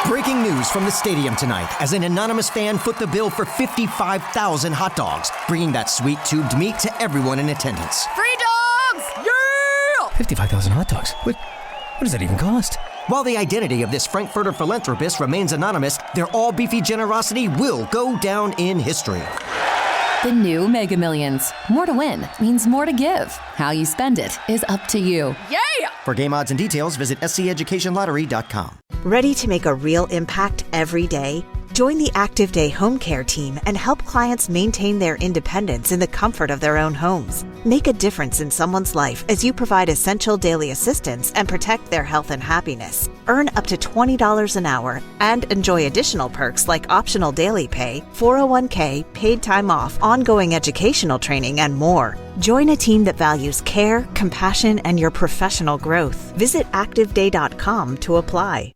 Breaking news from the stadium tonight as an anonymous fan foot the bill for 55,000 hot dogs, bringing that sweet tubed meat to everyone in attendance. Free dogs! Yeah! 55,000 hot dogs? What does that even cost? While the identity of this Frankfurter philanthropist remains anonymous, their all-beefy generosity will go down in history. The new Mega Millions. More to win means more to give. How you spend it is up to you. Yeah! For game odds and details, visit sceducationlottery.com. Ready to make a real impact every day? Join the Active Day Home Care team and help clients maintain their independence in the comfort of their own homes. Make a difference in someone's life as you provide essential daily assistance and protect their health and happiness. Earn up to $20 an hour and enjoy additional perks like optional daily pay, 401k, paid time off, ongoing educational training, and more. Join a team that values care, compassion, and your professional growth. Visit activeday.com to apply.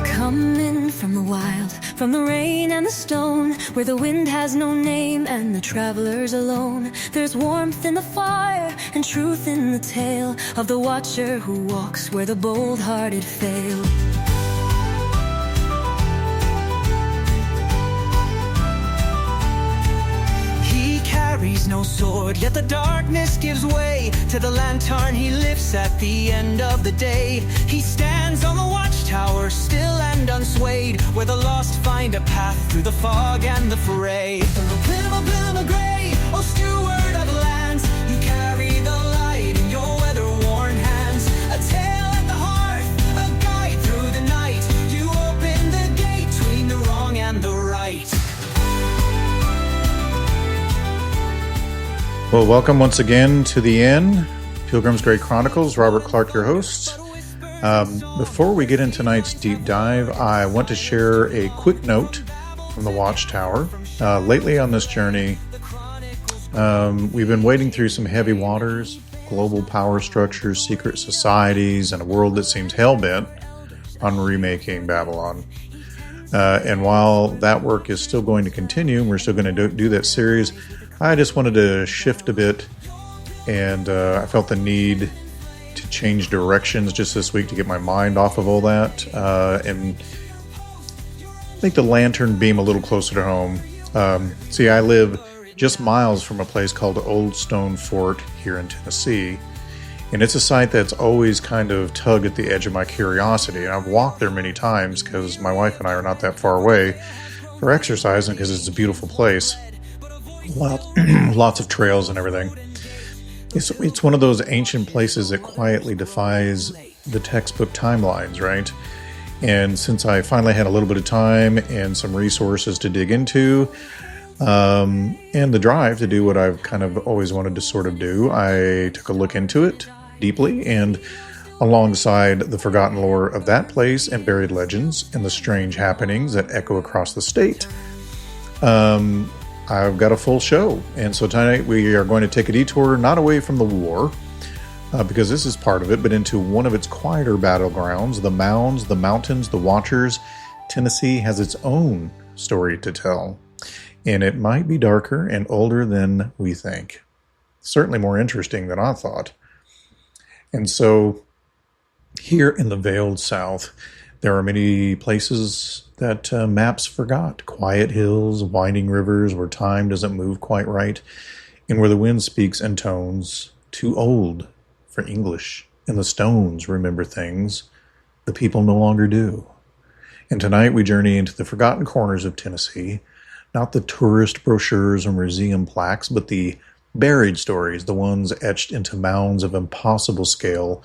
Coming from the wild, from the rain and the stone, where the wind has no name and the traveler's alone. There's warmth in the fire and truth in the tale of the watcher who walks where the bold-hearted fail. He carries no sword, yet the darkness gives way to the lantern he lifts at the end of the day. He stands on the watchtower, still and unswayed, where the lost find a path through the fog and the fray. Pilgrim gray, oh steward of lands, you carry the light in your weather-worn hands. A tale at the hearth, a guide through the night. You open the gate between the wrong and the right. Well, welcome once again to the Inn, Pilgrim's Great Chronicles. Robert Clark, your host. Before we get into tonight's deep dive, I want to share a quick note from the Watchtower. Lately on this journey, we've been wading through some heavy waters, global power structures, secret societies, and a world that seems hell-bent on remaking Babylon. And while that work is still going to continue, and we're still going to do that series, I just wanted to shift a bit, and I felt the need to change directions just this week to get my mind off of all that and make the lantern beam a little closer to home. See, I live just miles from a place called Old Stone Fort here in Tennessee, and it's a site that's always kind of tugged at the edge of my curiosity. And I've walked there many times because my wife and I are not that far away for exercise and because it's a beautiful place. Lots of trails and everything. It's one of those ancient places that quietly defies the textbook timelines, right? And since I finally had a little bit of time and some resources to dig into, and the drive to do what I've kind of always wanted to sort of do, I took a look into it deeply, and alongside the forgotten lore of that place and buried legends and the strange happenings that echo across the state, I've got a full show. And so tonight we are going to take a detour, not away from the war, because this is part of it, but into one of its quieter battlegrounds, the mounds, the mountains, the watchers. Tennessee has its own story to tell, and it might be darker and older than we think. Certainly more interesting than I thought. And so here in the veiled South, there are many places that maps forgot. Quiet hills, winding rivers where time doesn't move quite right, and where the wind speaks in tones too old for English, and the stones remember things the people no longer do. And tonight we journey into the forgotten corners of Tennessee, not the tourist brochures or museum plaques, but the buried stories, the ones etched into mounds of impossible scale,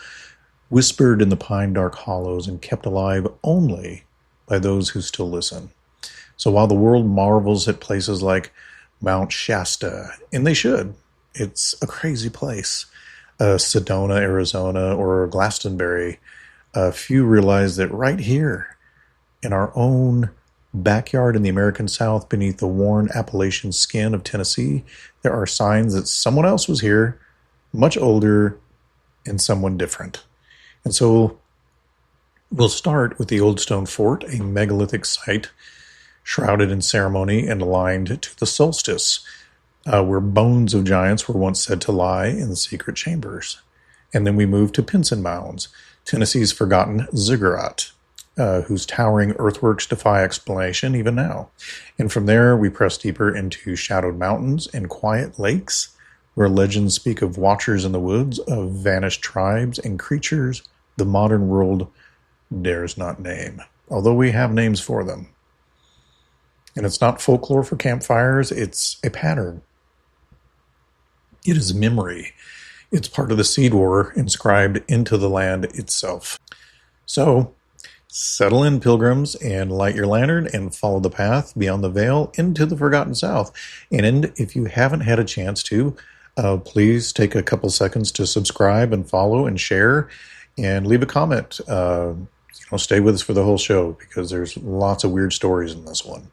whispered in the pine dark hollows and kept alive only by those who still listen. So while the world marvels at places like Mount Shasta, and they should, it's a crazy place, Sedona, Arizona, or Glastonbury, few realize that right here in our own backyard in the American South, beneath the worn Appalachian skin of Tennessee, there are signs that someone else was here, much older, and someone different. And so we'll start with the Old Stone Fort, a megalithic site shrouded in ceremony and aligned to the solstice, where bones of giants were once said to lie in the secret chambers. And then we moved to Pinson Mounds, Tennessee's forgotten ziggurat, whose towering earthworks defy explanation even now. And from there, we press deeper into shadowed mountains and quiet lakes, where legends speak of watchers in the woods, of vanished tribes and creatures the modern world dares not name, although we have names for them. And it's not folklore for campfires, it's a pattern. It is memory. It's part of the seed war inscribed into the land itself. So, settle in, pilgrims, and light your lantern and follow the path beyond the veil into the forgotten South. And if you haven't had a chance to, please take a couple seconds to subscribe and follow and share and leave a comment. Stay with us for the whole show because there's lots of weird stories in this one.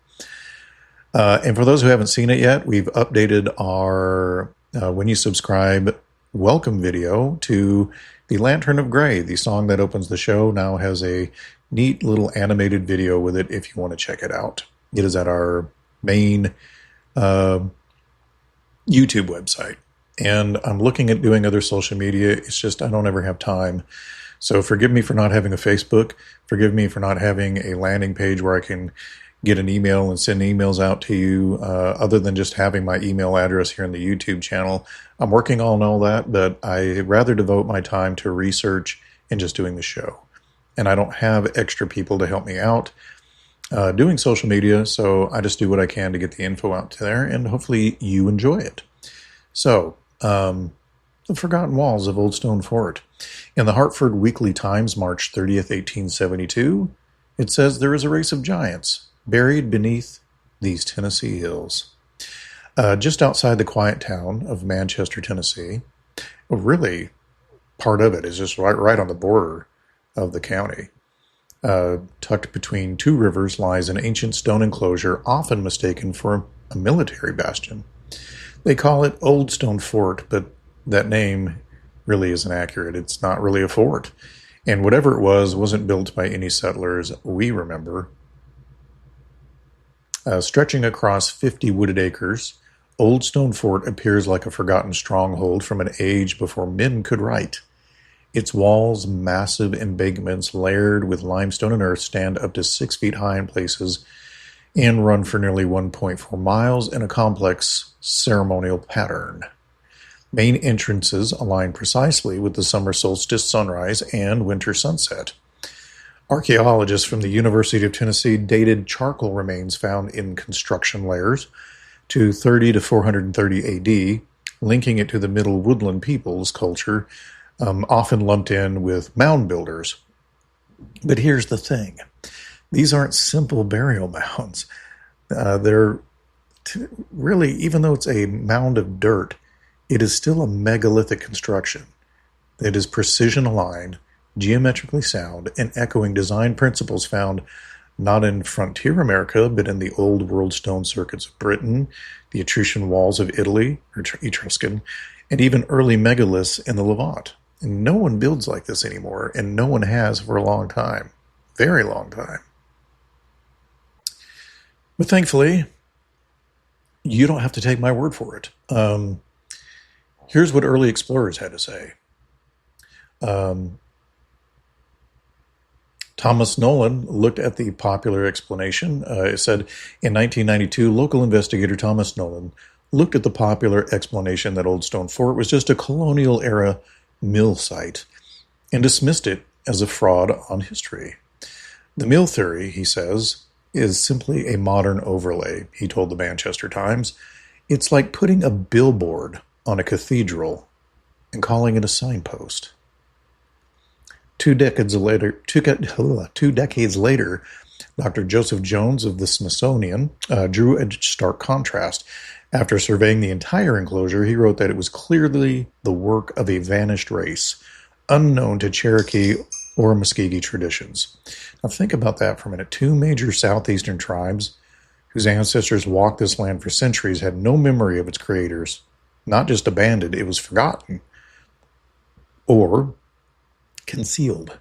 And for those who haven't seen it yet, we've updated our When You Subscribe welcome video to the Lantern of Grey. The song that opens the show now has a neat little animated video with it if you want to check it out. It is at our main YouTube website. And I'm looking at doing other social media. It's just I don't ever have time. So forgive me for not having a Facebook. Forgive me for not having a landing page where I can get an email and send emails out to you, other than just having my email address here in the YouTube channel. I'm working on all that, but I rather devote my time to research and just doing the show. And I don't have extra people to help me out doing social media, so I just do what I can to get the info out there, and hopefully you enjoy it. So, the Forgotten Walls of Old Stone Fort. In the Hartford Weekly Times, March 30th, 1872, it says, "There is a race of giants buried beneath these Tennessee hills." Just outside the quiet town of Manchester, Tennessee, really part of it is just right on the border of the county. Tucked between two rivers lies an ancient stone enclosure, often mistaken for a military bastion. They call it Old Stone Fort, but that name really isn't accurate. It's not really a fort. And whatever it was, wasn't built by any settlers we remember. Stretching across 50 wooded acres, Old Stone Fort appears like a forgotten stronghold from an age before men could write. Its walls, massive embankments layered with limestone and earth, stand up to 6 feet high in places and run for nearly 1.4 miles in a complex ceremonial pattern. Main entrances align precisely with the summer solstice sunrise and winter sunset. Archaeologists from the University of Tennessee dated charcoal remains found in construction layers to 30 to 430 AD, linking it to the Middle Woodland peoples culture, often lumped in with mound builders. But here's the thing. These aren't simple burial mounds. They're really, even though it's a mound of dirt, it is still a megalithic construction. It is precision aligned, geometrically sound, and echoing design principles found not in frontier America, but in the old world stone circuits of Britain, the Etruscan walls of Italy, or Etruscan, and even early megaliths in the Levant. And no one builds like this anymore, and no one has for a long time. Very long time. But thankfully, you don't have to take my word for it. Here's what early explorers had to say. Thomas Nolan looked at the popular explanation. It said, in 1992, local investigator Thomas Nolan looked at the popular explanation that Old Stone Fort was just a colonial-era mill site and dismissed it as a fraud on history. The mill theory, he says, is simply a modern overlay, he told the Manchester Times. It's like putting a billboard on a cathedral and calling it a signpost. 2 decades later, Dr. Joseph Jones of the Smithsonian drew a stark contrast. After surveying the entire enclosure, he wrote that it was clearly the work of a vanished race, unknown to Cherokee or Muskogee traditions. Now think about that for a minute. 2 major southeastern tribes whose ancestors walked this land for centuries had no memory of its creators. Not just abandoned, it was forgotten or concealed.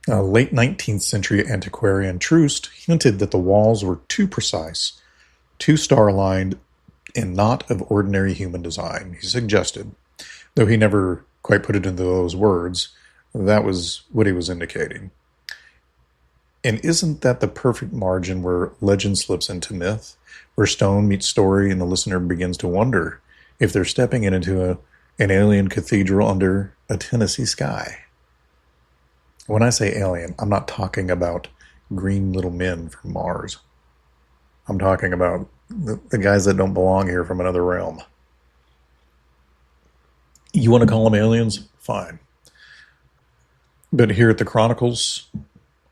A late 19th century antiquarian Troost hinted that the walls were too precise, too star-aligned, and not of ordinary human design. He suggested, though he never quite put it into those words, that was what he was indicating. And isn't that the perfect margin where legend slips into myth, where stone meets story and the listener begins to wonder if they're stepping into an alien cathedral under a Tennessee sky? When I say alien, I'm not talking about green little men from Mars. I'm talking about the guys that don't belong here from another realm. You want to call them aliens? Fine. But here at the Chronicles,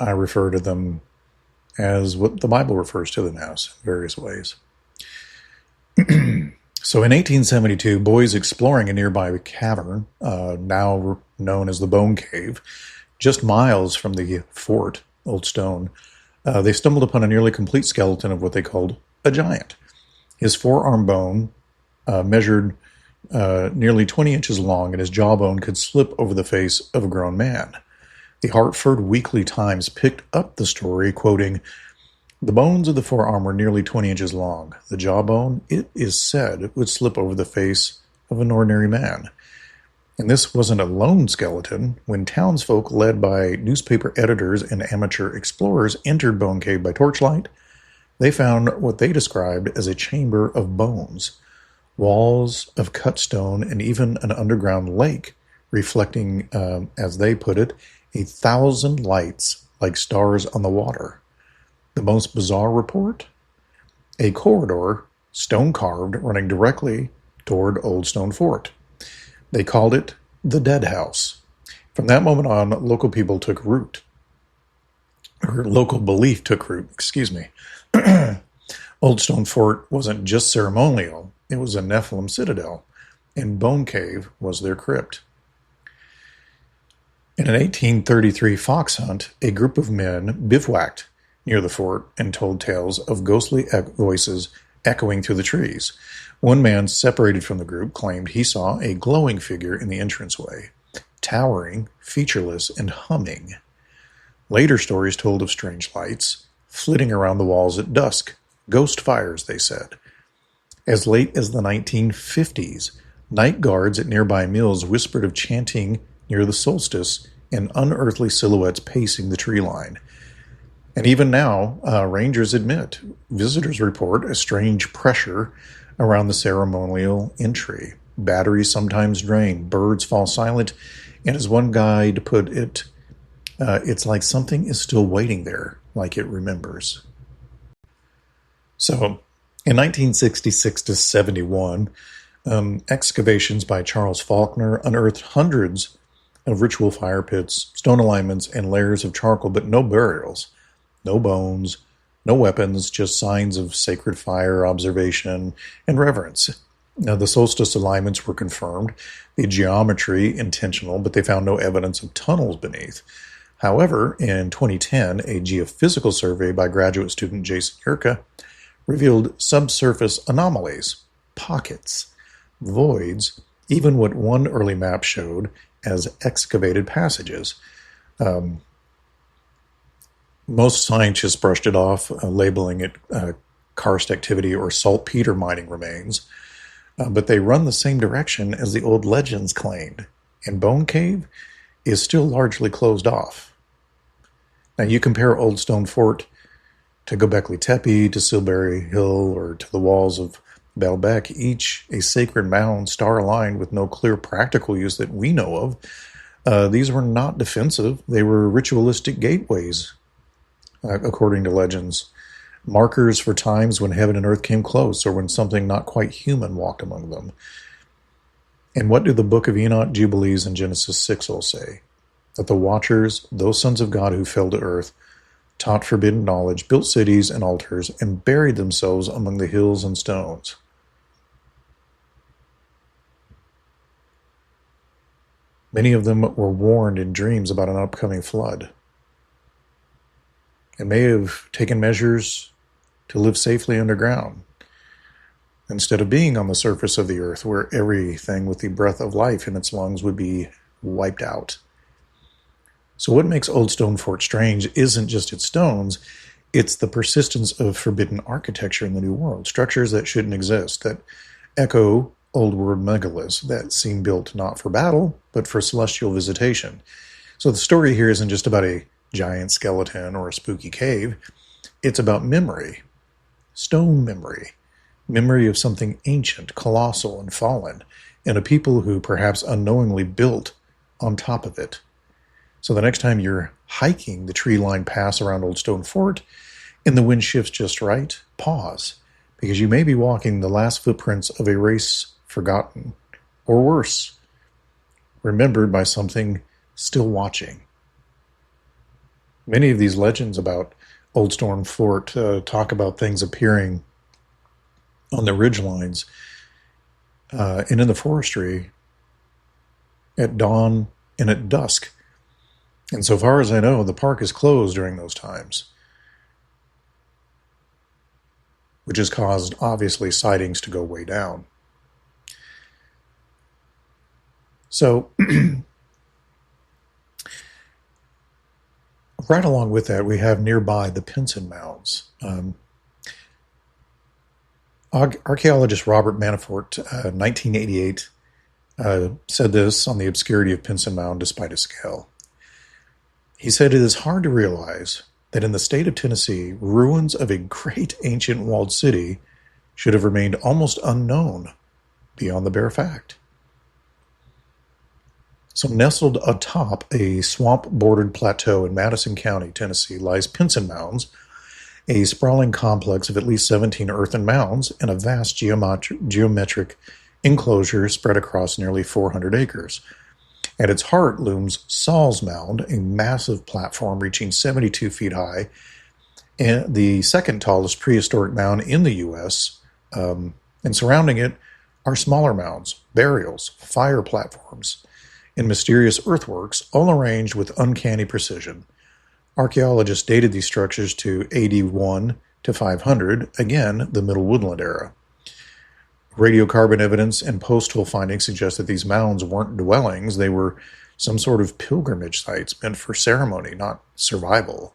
I refer to them as what the Bible refers to them as in various ways. So in 1872, boys exploring a nearby cavern, now known as the Bone Cave, just miles from the fort, Old Stone, they stumbled upon a nearly complete skeleton of what they called a giant. His forearm bone measured nearly 20 inches long, and his jawbone could slip over the face of a grown man. The Hartford Weekly Times picked up the story, quoting, "The bones of the forearm were nearly 20 inches long. The jawbone, it is said, would slip over the face of an ordinary man." And this wasn't a lone skeleton. When townsfolk led by newspaper editors and amateur explorers entered Bone Cave by torchlight, they found what they described as a chamber of bones, walls of cut stone, and even an underground lake, reflecting, as they put it, 1,000 lights like stars on the water. The most bizarre report? A corridor, stone-carved, running directly toward Old Stone Fort. They called it the Dead House. From that moment on, local belief took root, Old Stone Fort wasn't just ceremonial, it was a Nephilim citadel, and Bone Cave was their crypt. In an 1833 fox hunt, a group of men bivouacked near the fort and told tales of ghostly voices echoing through the trees. One man, separated from the group, claimed he saw a glowing figure in the entranceway, towering, featureless, and humming. Later stories told of strange lights flitting around the walls at dusk, ghost fires, they said. As late as the 1950s, night guards at nearby mills whispered of chanting near the solstice and unearthly silhouettes pacing the tree line. And even now, rangers admit, visitors report a strange pressure around the ceremonial entry. Batteries sometimes drain, birds fall silent, and as one guide put it, it's like something is still waiting there, like it remembers. So, in 1966 to 71, excavations by Charles Faulkner unearthed hundreds of ritual fire pits, stone alignments, and layers of charcoal, but no burials, no bones, no weapons, just signs of sacred fire, observation, and reverence. Now, the solstice alignments were confirmed, the geometry intentional, but they found no evidence of tunnels beneath. However, in 2010, a geophysical survey by graduate student Jason Yerka revealed subsurface anomalies, pockets, voids, even what one early map showed as excavated passages. Most scientists brushed it off, labeling it karst activity or saltpeter mining remains, but they run the same direction as the old legends claimed, and Bone Cave is still largely closed off. Now, you compare Old Stone Fort to Göbekli Tepe, to Silbury Hill, or to the walls of Baalbek, each a sacred mound star-aligned with no clear practical use that we know of. These were not defensive. They were ritualistic gateways, according to legends, markers for times when heaven and earth came close, or when something not quite human walked among them. And what do the Book of Enoch, Jubilees, and Genesis 6 all say? That the Watchers, those sons of God who fell to earth, taught forbidden knowledge, built cities and altars, and buried themselves among the hills and stones. Many of them were warned in dreams about an upcoming flood, and may have taken measures to live safely underground, instead of being on the surface of the earth where everything with the breath of life in its lungs would be wiped out. So what makes Old Stone Fort strange isn't just its stones, it's the persistence of forbidden architecture in the New World, structures that shouldn't exist, that echo Old World megaliths that seem built not for battle, but for celestial visitation. So the story here isn't just about a giant skeleton or a spooky cave, it's about memory, stone memory, memory of something ancient, colossal, and fallen, and a people who perhaps unknowingly built on top of it. So the next time you're hiking the tree-lined pass around Old Stone Fort and the wind shifts just right, pause, because you may be walking the last footprints of a race forgotten, or worse, remembered by something still watching. Many of these legends about Old Stone Fort talk about things appearing on the ridgelines and in the forestry at dawn and at dusk. And so far as I know, the park is closed during those times, which has caused, obviously, sightings to go way down. So, right along with that, we have nearby the Pinson Mounds. Archaeologist Robert Manafort, 1988, said this on the obscurity of Pinson Mound despite its scale. He said, "It is hard to realize that in the state of Tennessee, ruins of a great ancient walled city should have remained almost unknown beyond the bare fact." So nestled atop a swamp-bordered plateau in Madison County, Tennessee, lies Pinson Mounds, a sprawling complex of at least 17 earthen mounds and a vast geometric enclosure spread across nearly 400 acres. At its heart looms Saul's Mound, a massive platform reaching 72 feet high, and the second tallest prehistoric mound in the U.S., and surrounding it are smaller mounds, burials, fire platforms, and mysterious earthworks, all arranged with uncanny precision. Archaeologists dated these structures to AD 1 to 500, again, the Middle Woodland era. Radiocarbon evidence and post-hole findings suggest that these mounds weren't dwellings, they were some sort of pilgrimage sites meant for ceremony, not survival.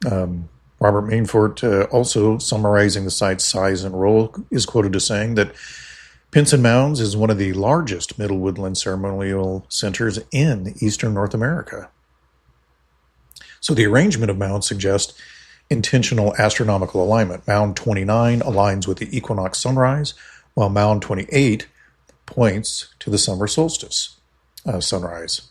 Robert Manafort, also summarizing the site's size and role, is quoted as saying that Pinson Mounds is one of the largest Middle Woodland ceremonial centers in eastern North America. So the arrangement of mounds suggests intentional astronomical alignment. Mound 29 aligns with the equinox sunrise, while Mound 28 points to the summer solstice sunrise.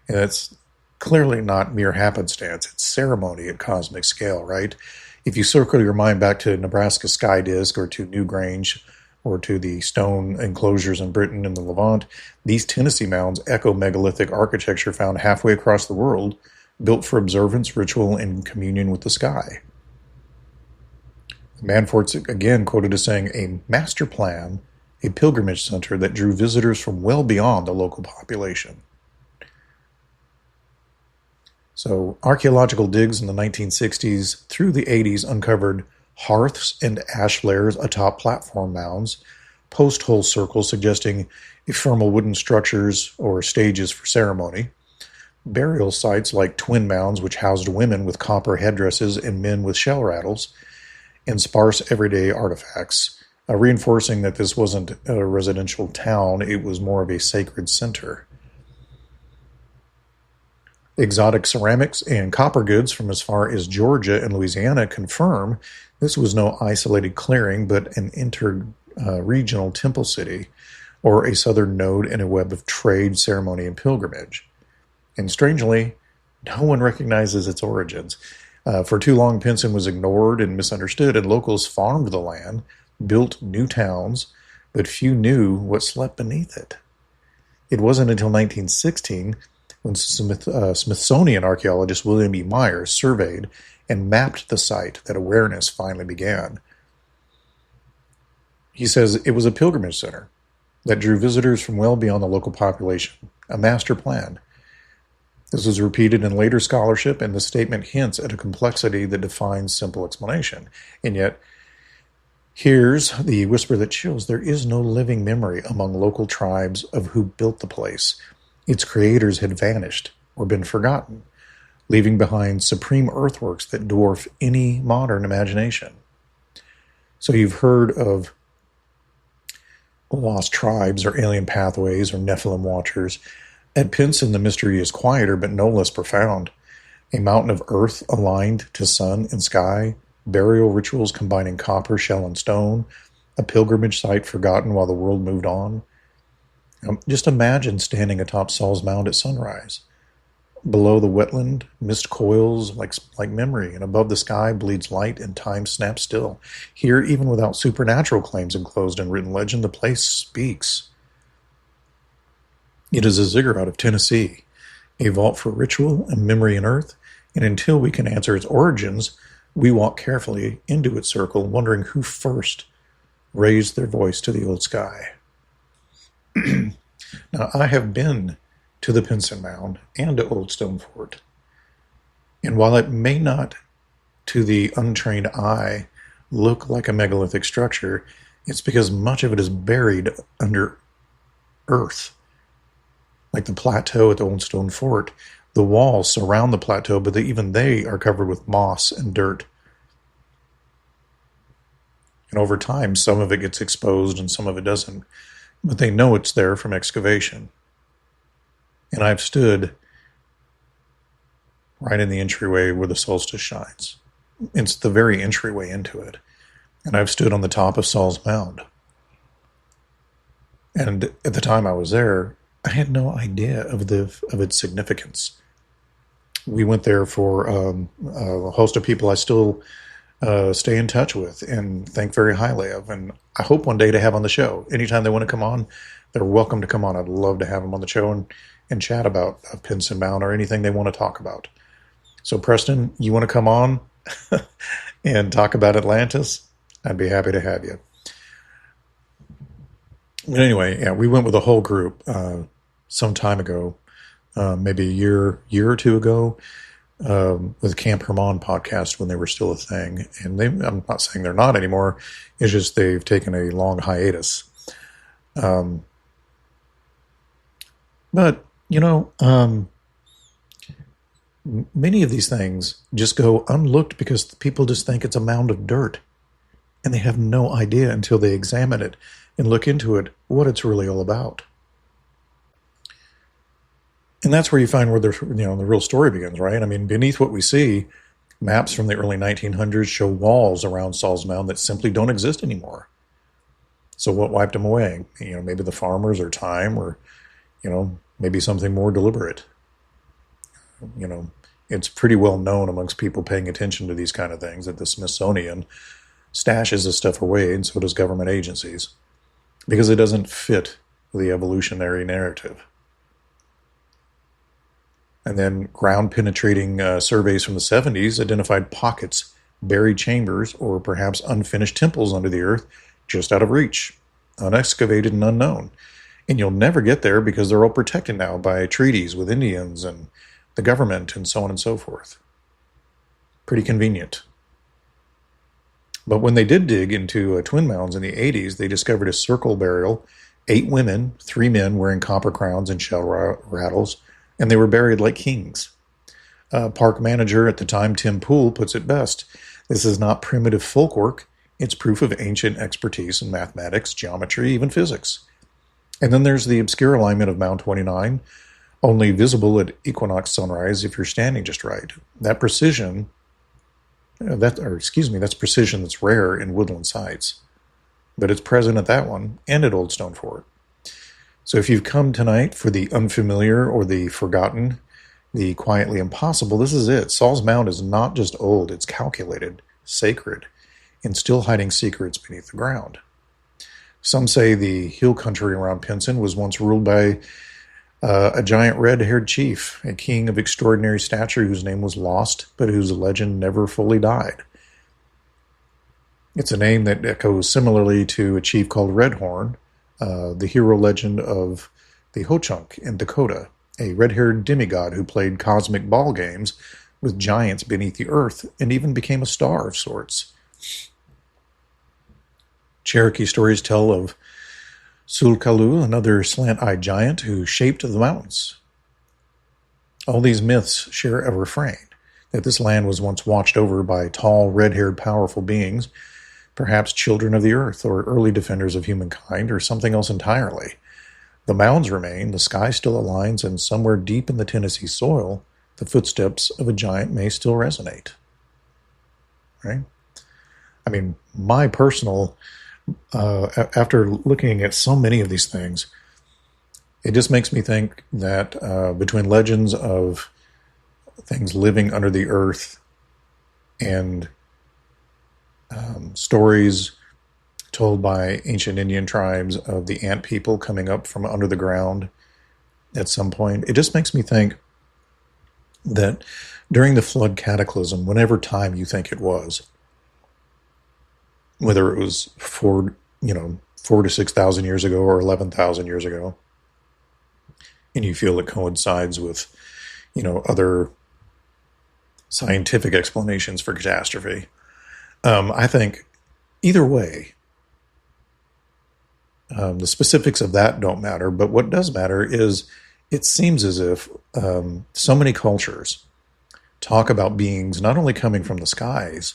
And it's clearly not mere happenstance. It's ceremony at cosmic scale, right? If you circle your mind back to Nebraska sky disk or to Newgrange or to the stone enclosures in Britain and the Levant, these Tennessee mounds echo megalithic architecture found halfway across the world, built for observance, ritual, and communion with the sky. Manafort's again quoted as saying, "A master plan, a pilgrimage center that drew visitors from well beyond the local population." So archaeological digs in the 1960s through the 80s uncovered hearths and ash flares atop platform mounds, post-hole circles suggesting ephemeral wooden structures or stages for ceremony, burial sites like twin mounds which housed women with copper headdresses and men with shell rattles, and sparse everyday artifacts, reinforcing that this wasn't a residential town, it was more of a sacred center. Exotic ceramics and copper goods from as far as Georgia and Louisiana confirm this was no isolated clearing, but an inter-regional temple city, or a southern node in a web of trade, ceremony, and pilgrimage. And strangely, no one recognizes its origins. For too long, Pinson was ignored and misunderstood, and locals farmed the land, built new towns, but few knew what slept beneath it. It wasn't until 1916 when Smithsonian archaeologist William E. Myers surveyed and mapped the site that awareness finally began. He says it was a pilgrimage center that drew visitors from well beyond the local population, a master plan. This was repeated in later scholarship, and the statement hints at a complexity that defines simple explanation. And yet, here's the whisper that chills. There is no living memory among local tribes of who built the place. Its creators had vanished, or been forgotten, leaving behind supreme earthworks that dwarf any modern imagination. So you've heard of lost tribes or alien pathways or Nephilim watchers. At Pinson, the mystery is quieter but no less profound. A mountain of earth aligned to sun and sky, burial rituals combining copper, shell, and stone, a pilgrimage site forgotten while the world moved on. Just imagine standing atop Saul's Mound at sunrise. Below the wetland, mist coils like memory, and above the sky bleeds light and time snaps still. Here, even without supernatural claims enclosed in written legend, the place speaks. It is a ziggurat of Tennessee, a vault for ritual and memory in earth, and until we can answer its origins, we walk carefully into its circle, wondering who first raised their voice to the old sky. Now, I have been to the Pinson Mound and to Old Stone Fort, and while it may not, to the untrained eye, look like a megalithic structure, it's because much of it is buried under earth. Like the plateau at the Old Stone Fort, the walls surround the plateau, but even they are covered with moss and dirt. And over time, some of it gets exposed and some of it doesn't. But they know it's there from excavation. And I've stood right in the entryway where the solstice shines. It's the very entryway into it. And I've stood on the top of Saul's Mound. And at the time I was there, I had no idea of its significance. We went there for a host of people I still stay in touch with and think very highly of. And I hope one day to have on the show. Anytime they want to come on, they're welcome to come on. I'd love to have them on the show and chat about Pinson Mound or anything they want to talk about. So Preston, you want to come on and talk about Atlantis? I'd be happy to have you. But anyway, yeah, we went with a whole group some time ago, maybe a year or two ago, with Camp Herman podcast when they were still a thing. And I'm not saying they're not anymore. It's just they've taken a long hiatus. But, many of these things just go unlooked because people just think it's a mound of dirt. And they have no idea until they examine it and look into it what it's really all about. And that's where you find where the real story begins, right? I mean, beneath what we see, maps from the early 1900s show walls around Saul's Mound that simply don't exist anymore. So what wiped them away? Maybe the farmers or time or, maybe something more deliberate. It's pretty well known amongst people paying attention to these kind of things that the Smithsonian stashes this stuff away, and so does government agencies, because it doesn't fit the evolutionary narrative. And then ground-penetrating surveys from the 70s identified pockets, buried chambers, or perhaps unfinished temples under the earth just out of reach, unexcavated and unknown. And you'll never get there because they're all protected now by treaties with Indians and the government and so on and so forth. Pretty convenient. But when they did dig into Twin Mounds in the 80s, they discovered a circle burial, 8 women, 3 men wearing copper crowns and shell rattles, and they were buried like kings. Park manager at the time, Tim Poole, puts it best. This is not primitive folk work. It's proof of ancient expertise in mathematics, geometry, even physics. And then there's the obscure alignment of Mound 29, only visible at equinox sunrise if you're standing just right. That's precision that's rare in woodland sites. But it's present at that one and at Old Stone Fort. So if you've come tonight for the unfamiliar or the forgotten, the quietly impossible, this is it. Saul's Mound is not just old, it's calculated, sacred, and still hiding secrets beneath the ground. Some say the hill country around Pinson was once ruled by a giant red-haired chief, a king of extraordinary stature whose name was lost, but whose legend never fully died. It's a name that echoes similarly to a chief called Redhorn, the hero legend of the Ho-Chunk in Dakota, a red-haired demigod who played cosmic ball games with giants beneath the earth and even became a star of sorts. Cherokee stories tell of Sulkalu, another slant-eyed giant who shaped the mountains. All these myths share a refrain, that this land was once watched over by tall, red-haired, powerful beings, perhaps children of the earth or early defenders of humankind or something else entirely. The mounds remain, the sky still aligns, and somewhere deep in the Tennessee soil, the footsteps of a giant may still resonate. Right? I mean, my personal, after looking at so many of these things, it just makes me think that between legends of things living under the earth and stories told by ancient Indian tribes of the ant people coming up from under the ground at some point, it just makes me think that during the flood cataclysm, whenever time you think it was, whether it was 4 to 6,000 years ago or 11,000 years ago, and you feel it coincides with, other scientific explanations for catastrophe. I think either way, the specifics of that don't matter, but what does matter is it seems as if so many cultures talk about beings not only coming from the skies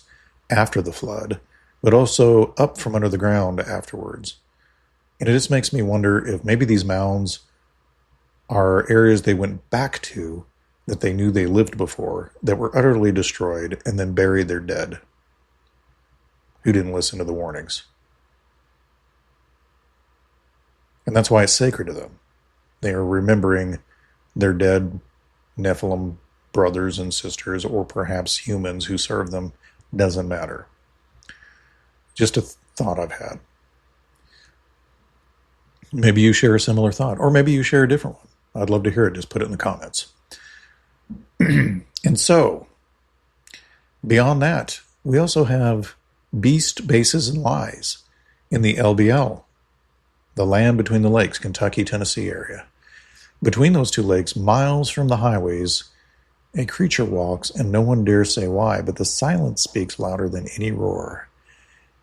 after the flood, but also up from under the ground afterwards. And it just makes me wonder if maybe these mounds are areas they went back to that they knew they lived before, that were utterly destroyed and then buried their dead who didn't listen to the warnings. And that's why it's sacred to them. They are remembering their dead Nephilim brothers and sisters, or perhaps humans who serve them. Doesn't matter. Just a thought I've had. Maybe you share a similar thought, or maybe you share a different one. I'd love to hear it. Just put it in the comments. And so, beyond that, we also have beast bases and lies in the LBL, the land between the lakes, Kentucky, Tennessee area. Between those two lakes, miles from the highways, a creature walks, and no one dares say why, but the silence speaks louder than any roar.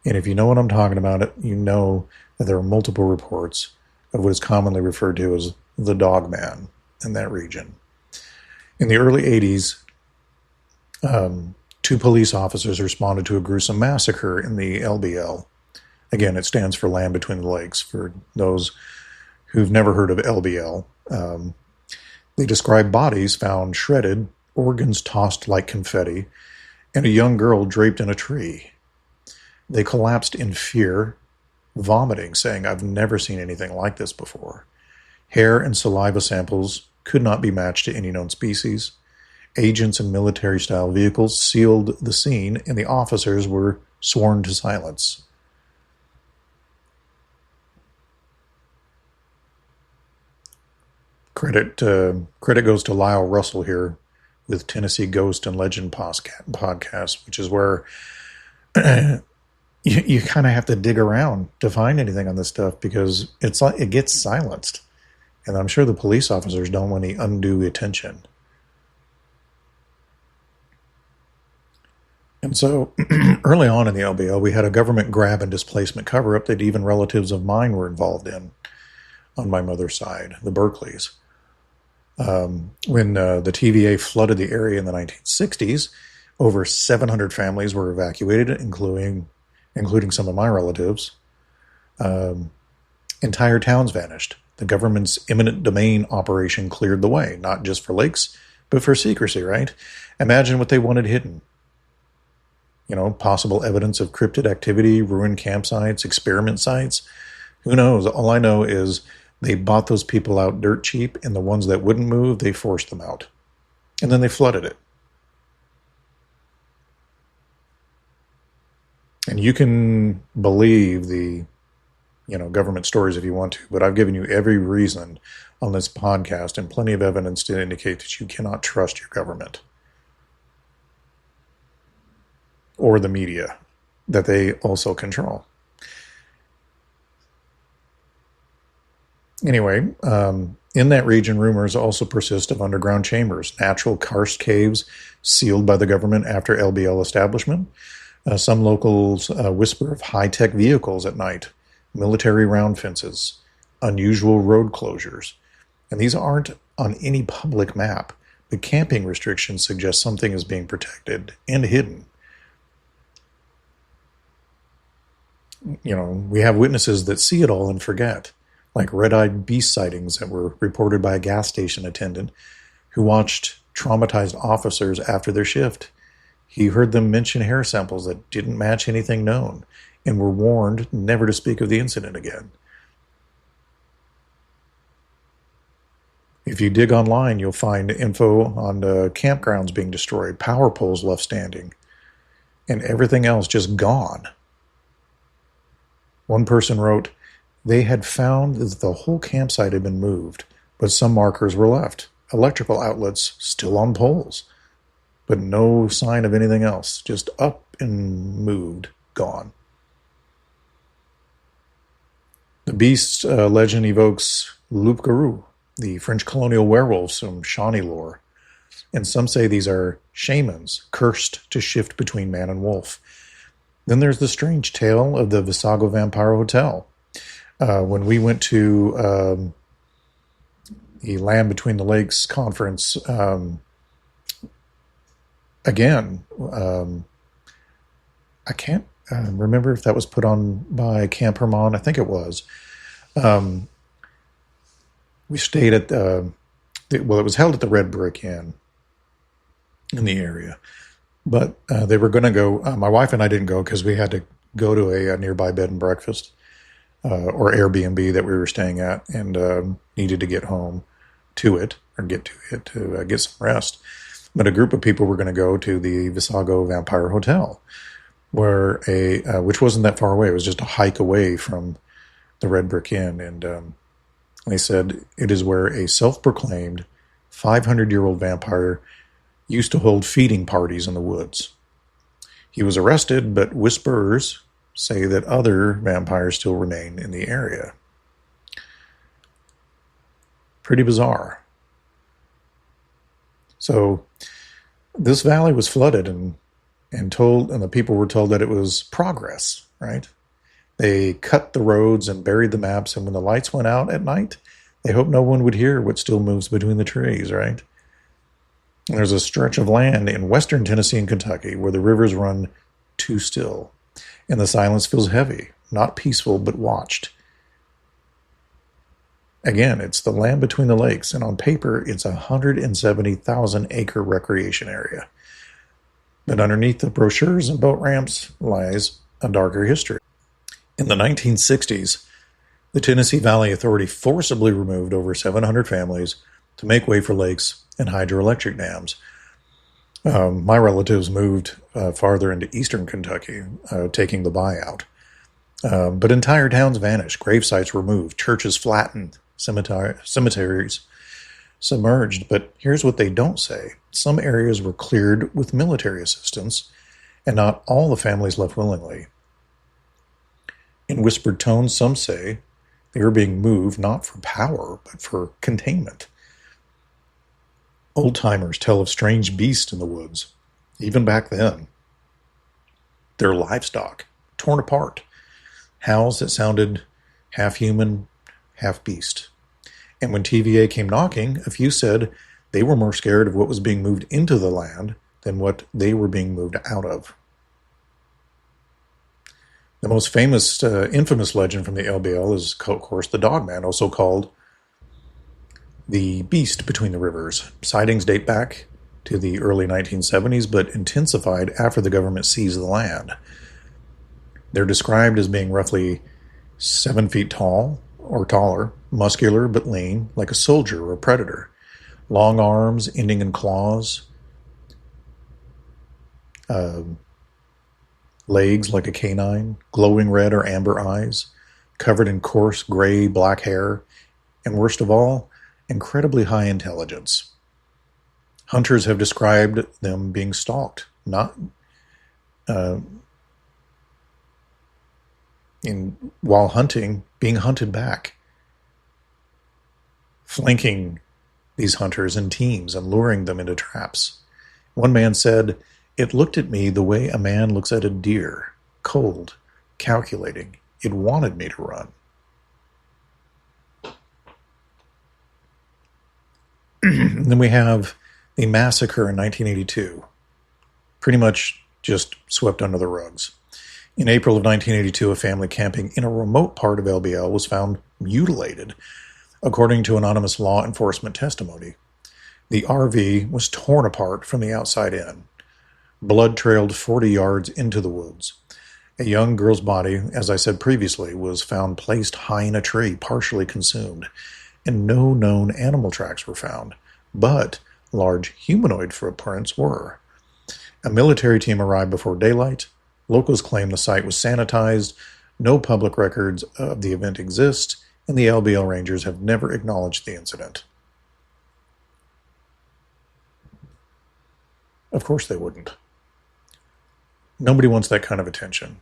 And if you know what I'm talking about, you know that there are multiple reports of what is commonly referred to as the Dog Man in that region. In the early 80s, 2 police officers responded to a gruesome massacre in the LBL. Again, it stands for Land Between the Lakes, for those who've never heard of LBL. They describe bodies found shredded, organs tossed like confetti, and a young girl draped in a tree. They collapsed in fear, vomiting, saying, "I've never seen anything like this before." Hair and saliva samples could not be matched to any known species. Agents in military-style vehicles sealed the scene, and the officers were sworn to silence. Credit goes to Lyle Russell here with Tennessee Ghost and Legend podcast, which is where you kind of have to dig around to find anything on this stuff, because it's like it gets silenced. And I'm sure the police officers don't want any undue attention. And so early on in the LBL, we had a government grab and displacement cover-up that even relatives of mine were involved in on my mother's side, the Berkeleys. When the TVA flooded the area in the 1960s, over 700 families were evacuated, including some of my relatives. Entire towns vanished. The government's eminent domain operation cleared the way, not just for lakes, but for secrecy, right? Imagine what they wanted hidden. Possible evidence of cryptid activity, ruined campsites, experiment sites. Who knows? All I know is they bought those people out dirt cheap, and the ones that wouldn't move, they forced them out. And then they flooded it. And you can believe the government stories if you want to, but I've given you every reason on this podcast and plenty of evidence to indicate that you cannot trust your government or the media that they also control. Anyway, in that region, rumors also persist of underground chambers, natural karst caves sealed by the government after LBL establishment. Some locals whisper of high-tech vehicles at night, military round fences, unusual road closures. And these aren't on any public map, the camping restrictions suggest something is being protected and hidden. We have witnesses that see it all and forget, like red-eyed beast sightings that were reported by a gas station attendant who watched traumatized officers after their shift. He heard them mention hair samples that didn't match anything known and were warned never to speak of the incident again. If you dig online, you'll find info on campgrounds being destroyed, power poles left standing, and everything else just gone. One person wrote, they had found that the whole campsite had been moved, but some markers were left. Electrical outlets still on poles, but no sign of anything else. Just up and moved, gone. The beast legend evokes loup-garou, the French colonial werewolves from Shawnee lore. And some say these are shamans, cursed to shift between man and wolf. Then there's the strange tale of the Visago Vampire Hotel. When we went to the Land Between the Lakes conference, again, I can't remember if that was put on by Camp Herman. I think it was. We stayed at it was held at the Red Brick Inn in the area. But they were going to go, my wife and I didn't go because we had to go to a nearby bed and breakfast or Airbnb that we were staying at and needed to get home to it or get to it to get some rest. But a group of people were going to go to the Visago Vampire Hotel, where which wasn't that far away. It was just a hike away from the Red Brick Inn. And they said it is where a self-proclaimed 500-year-old vampire used to hold feeding parties in the woods. He was arrested, but whisperers say that other vampires still remain in the area. Pretty bizarre. So this valley was flooded and the people were told that it was progress, right? They cut the roads and buried the maps, and when the lights went out at night, they hoped no one would hear what still moves between the trees, right? And there's a stretch of land in western Tennessee and Kentucky where the rivers run too still, and the silence feels heavy, not peaceful, but watched. Again, it's the land between the lakes, and on paper, it's a 170,000-acre recreation area. But underneath the brochures and boat ramps lies a darker history. In the 1960s, the Tennessee Valley Authority forcibly removed over 700 families to make way for lakes and hydroelectric dams. My relatives moved farther into eastern Kentucky, taking the buyout. But entire towns vanished, grave sites removed, churches flattened, cemeteries submerged. But here's what they don't say. Some areas were cleared with military assistance, and not all the families left willingly. In whispered tones, some say they were being moved not for power, but for containment. Old-timers tell of strange beasts in the woods, even back then. Their livestock, torn apart, howls that sounded half human, half beast. And when TVA came knocking, a few said they were more scared of what was being moved into the land than what they were being moved out of. The most famous, infamous legend from the LBL is, of course, the Dogman, also called the Beast Between the Rivers. Sightings date back to the early 1970s, but intensified after the government seized the land. They're described as being roughly 7 feet tall or taller, muscular but lean, like a soldier or a predator. Long arms ending in claws, legs like a canine, glowing red or amber eyes, covered in coarse gray black hair, and worst of all, incredibly high intelligence. Hunters have described them being stalked, not while hunting, being hunted back, flanking these hunters in teams and luring them into traps. One man said, "It looked at me the way a man looks at a deer, cold, calculating. It wanted me to run." Then we have The massacre in 1982 pretty much just swept under the rugs. In April of 1982, a family camping in a remote part of LBL was found mutilated, according to anonymous law enforcement testimony. The RV was torn apart from the outside in. Blood trailed 40 yards into the woods. A young girl's body, as I said previously, was found placed high in a tree, partially consumed, and no known animal tracks were found, but large humanoid footprints were. A military team arrived before daylight. Locals claim the site was sanitized. No public records of the event exist, and the LBL Rangers have never acknowledged the incident. Of course they wouldn't. Nobody wants that kind of attention.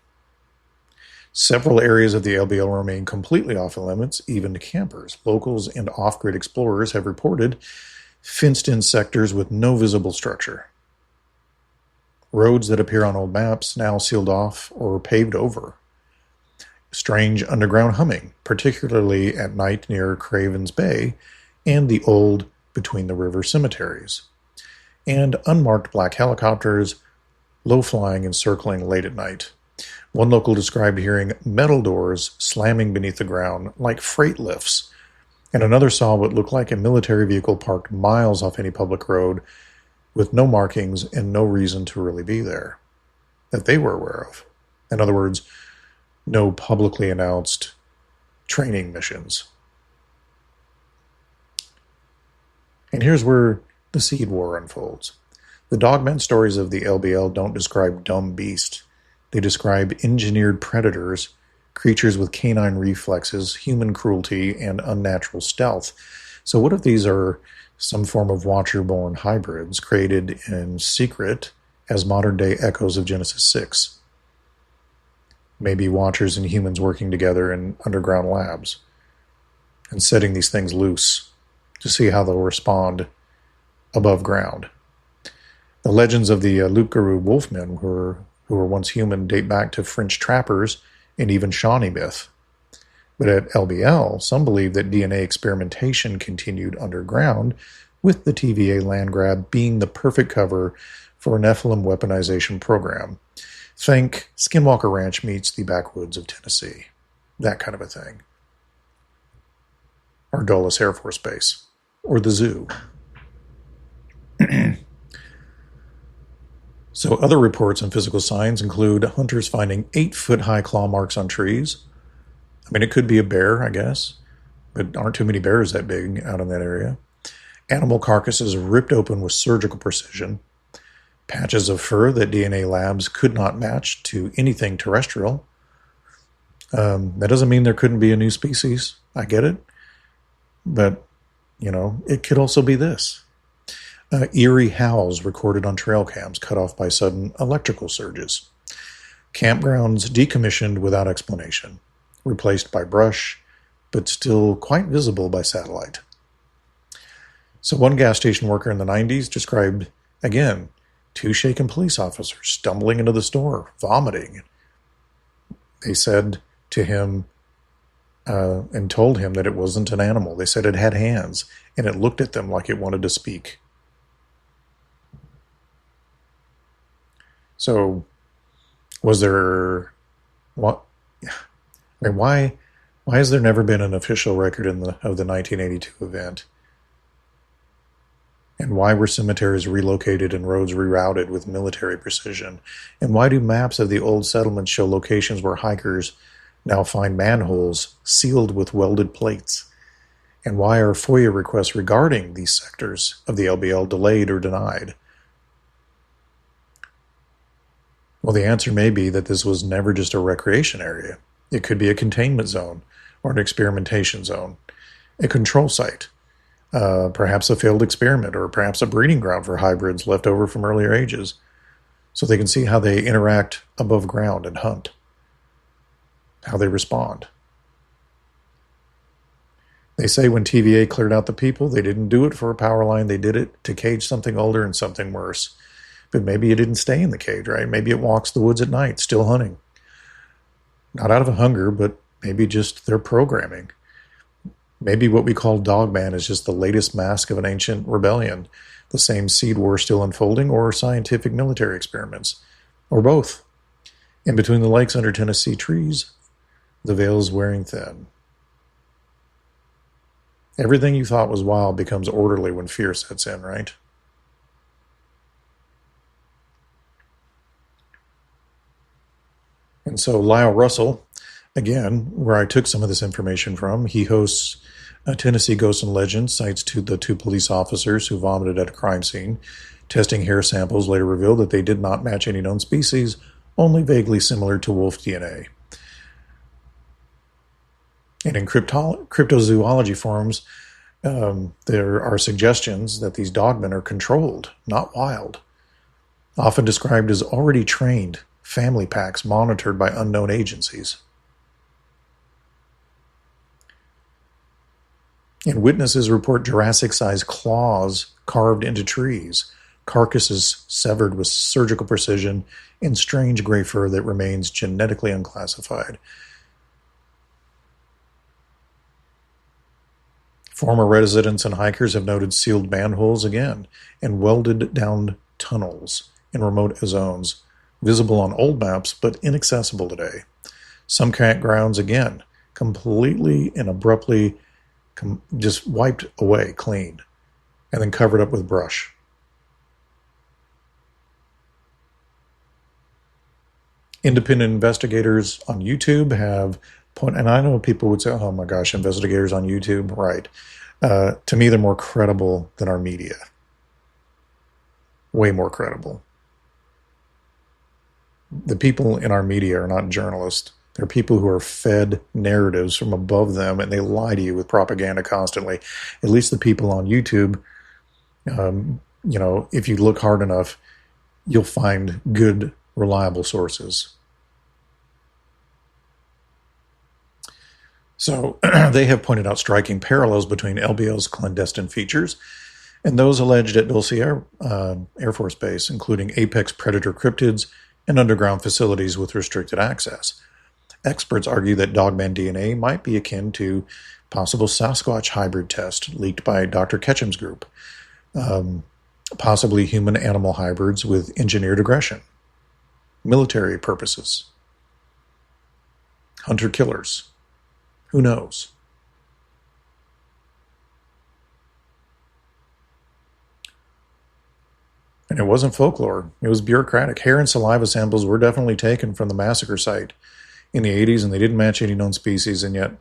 Several areas of the LBL remain completely off the limits, even to campers. Locals and off-grid explorers have reported fenced-in sectors with no visible structure. Roads that appear on old maps now sealed off or paved over. Strange underground humming, particularly at night near Craven's Bay and the old Between the River cemeteries. And unmarked black helicopters, low-flying and circling late at night. One local described hearing metal doors slamming beneath the ground like freight lifts, and another saw what looked like a military vehicle parked miles off any public road with no markings and no reason to really be there that they were aware of. In other words, no publicly announced training missions. And here's where the seed war unfolds. The dogman stories of the LBL don't describe dumb beasts. They describe engineered predators, creatures with canine reflexes, human cruelty, and unnatural stealth. So what if these are some form of Watcher-born hybrids created in secret as modern-day echoes of Genesis 6? Maybe Watchers and humans working together in underground labs and setting these things loose to see how they'll respond above ground. The legends of the Loup-Garou wolfmen who were once human date back to French trappers and even Shawnee myth. But at LBL, some believe that DNA experimentation continued underground, with the TVA land grab being the perfect cover for a Nephilim weaponization program. Think Skinwalker Ranch meets the backwoods of Tennessee. That kind of a thing. Or Dulles Air Force Base. Or the zoo. So other reports on physical signs include hunters finding 8-foot-high claw marks on trees. I mean, it could be a bear, I guess, but aren't too many bears that big out in that area. Animal carcasses ripped open with surgical precision. Patches of fur that DNA labs could not match to anything terrestrial. That doesn't mean there couldn't be a new species. I get it. But, it could also be this. Eerie howls recorded on trail cams cut off by sudden electrical surges. Campgrounds decommissioned without explanation, replaced by brush, but still quite visible by satellite. So one gas station worker in the 90s described, again, 2 shaken police officers stumbling into the store, vomiting. They said to him and told him that it wasn't an animal. They said it had hands, and it looked at them like it wanted to speak. So, was there what? I mean, why has there never been an official record of the 1982 event? And why were cemeteries relocated and roads rerouted with military precision? And why do maps of the old settlements show locations where hikers now find manholes sealed with welded plates? And why are FOIA requests regarding these sectors of the LBL delayed or denied? Well, the answer may be that this was never just a recreation area. It could be a containment zone or an experimentation zone, a control site, perhaps a failed experiment, or perhaps a breeding ground for hybrids left over from earlier ages, so they can see how they interact above ground and hunt, how they respond. They say when TVA cleared out the people, they didn't do it for a power line, they did it to cage something older and something worse. But maybe it didn't stay in the cage, right? Maybe it walks the woods at night, still hunting. Not out of a hunger, but maybe just their programming. Maybe what we call Dogman is just the latest mask of an ancient rebellion, the same seed war still unfolding, or scientific military experiments, or both. In between the lakes under Tennessee trees, the veil's wearing thin. Everything you thought was wild becomes orderly when fear sets in, right? And so Lyle Russell, again, where I took some of this information from, he hosts Tennessee Ghosts and Legends, cites the two police officers who vomited at a crime scene. Testing hair samples later revealed that they did not match any known species, only vaguely similar to wolf DNA. And in cryptozoology forums, there are suggestions that these dogmen are controlled, not wild, often described as already trained family packs monitored by unknown agencies. And witnesses report Jurassic-sized claws carved into trees, carcasses severed with surgical precision, and strange gray fur that remains genetically unclassified. Former residents and hikers have noted sealed manholes again and welded down tunnels in remote zones, visible on old maps but inaccessible today. Some campgrounds, again, completely and abruptly just wiped away clean and then covered up with brush. Independent investigators on YouTube have and I know people would say, oh my gosh, investigators on YouTube, right. To me, they're more credible than our media. Way more credible. The people in our media are not journalists. They're people who are fed narratives from above them, and they lie to you with propaganda constantly. At least the people on YouTube, if you look hard enough, you'll find good, reliable sources. So they have pointed out striking parallels between LBL's clandestine features and those alleged at Dulce Air Force Base, including apex predator cryptids and underground facilities with restricted access. Experts argue that dogman DNA might be akin to possible Sasquatch hybrid test leaked by Dr. Ketchum's group, possibly human-animal hybrids with engineered aggression, military purposes, hunter-killers. Who knows? And it wasn't folklore. It was bureaucratic. Hair and saliva samples were definitely taken from the massacre site in the 80s, and they didn't match any known species, and yet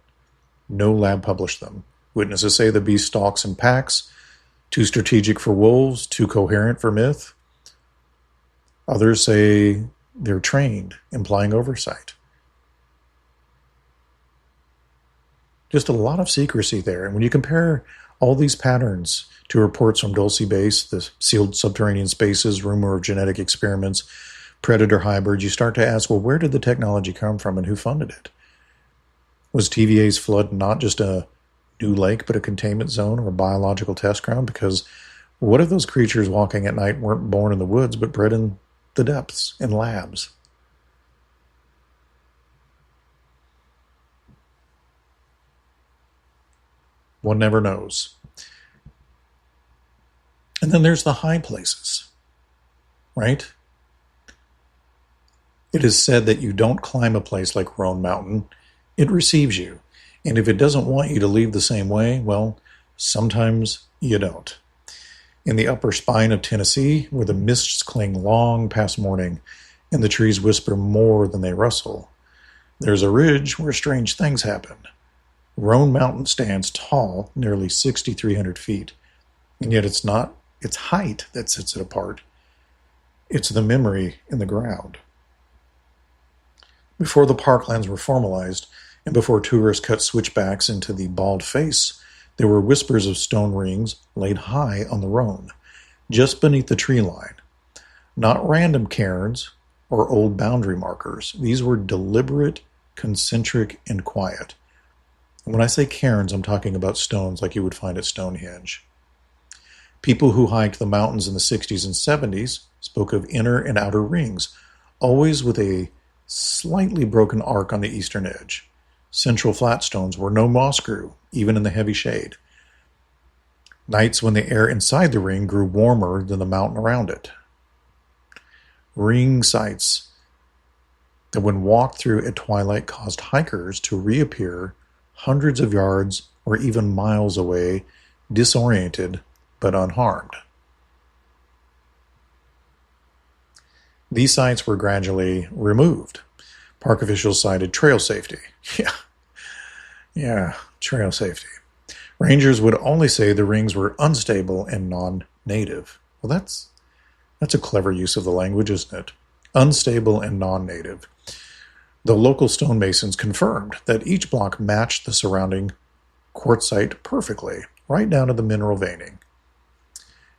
no lab published them. Witnesses say the beast stalks in packs, too strategic for wolves, too coherent for myth. Others say they're trained, implying oversight. Just a lot of secrecy there. And when you compare all these patterns to reports from Dulce Base, the sealed subterranean spaces, rumor of genetic experiments, predator hybrids, you start to ask, well, where did the technology come from and who funded it? Was TVA's flood not just a new lake, but a containment zone or a biological test ground? Because what if those creatures walking at night weren't born in the woods, but bred in the depths, in labs? One never knows. And then there's the high places, right? It is said that you don't climb a place like Roan Mountain. It receives you. And if it doesn't want you to leave the same way, well, sometimes you don't. In the upper spine of Tennessee, where the mists cling long past morning and the trees whisper more than they rustle, there's a ridge where strange things happen. Roan Mountain stands tall, nearly 6,300 feet, and yet it's not its height that sets it apart. It's the memory in the ground. Before the parklands were formalized, and before tourists cut switchbacks into the bald face, there were whispers of stone rings laid high on the Roan, just beneath the tree line. Not random cairns or old boundary markers. These were deliberate, concentric, and quiet. When I say cairns, I'm talking about stones like you would find at Stonehenge. People who hiked the mountains in the 60s and 70s spoke of inner and outer rings, always with a slightly broken arc on the eastern edge. central flat stones where no moss grew, even in the heavy shade. Nights when the air inside the ring grew warmer than the mountain around it. Ring sites that when walked through at twilight caused hikers to reappear hundreds of yards or even miles away, disoriented but unharmed. These sites were gradually removed. Park officials cited trail safety. Yeah, trail safety. Rangers would only say the rings were unstable and non-native. Well, that's a clever use of the language, isn't it? Unstable and non-native. The local stonemasons confirmed that each block matched the surrounding quartzite perfectly, right down to the mineral veining.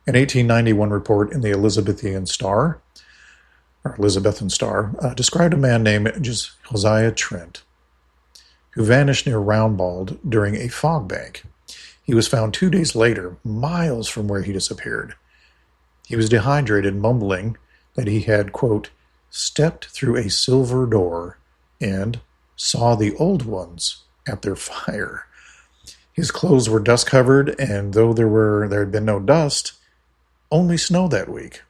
An 1891 report in the Elizabethan Star described a man named Josiah Trent, who vanished near Roundbald during a fog bank. He was found 2 days later, miles from where he disappeared. He was dehydrated, mumbling that he had, quote, stepped through a silver door and saw the old ones at their fire. His clothes were dust-covered, and though there had been no dust, only snow that week.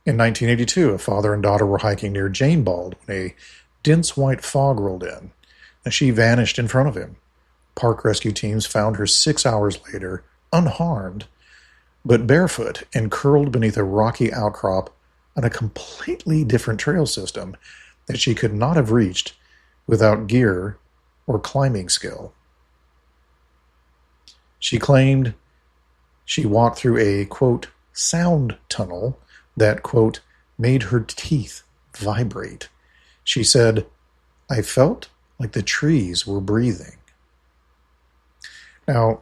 In 1982, a father and daughter were hiking near Janebald when a dense white fog rolled in, and she vanished in front of him. Park rescue teams found her 6 hours later, unharmed, but barefoot and curled beneath a rocky outcrop on a completely different trail system that she could not have reached without gear or climbing skill. She claimed she walked through a, quote, sound tunnel that, quote, made her teeth vibrate. She said, I felt like the trees were breathing. Now,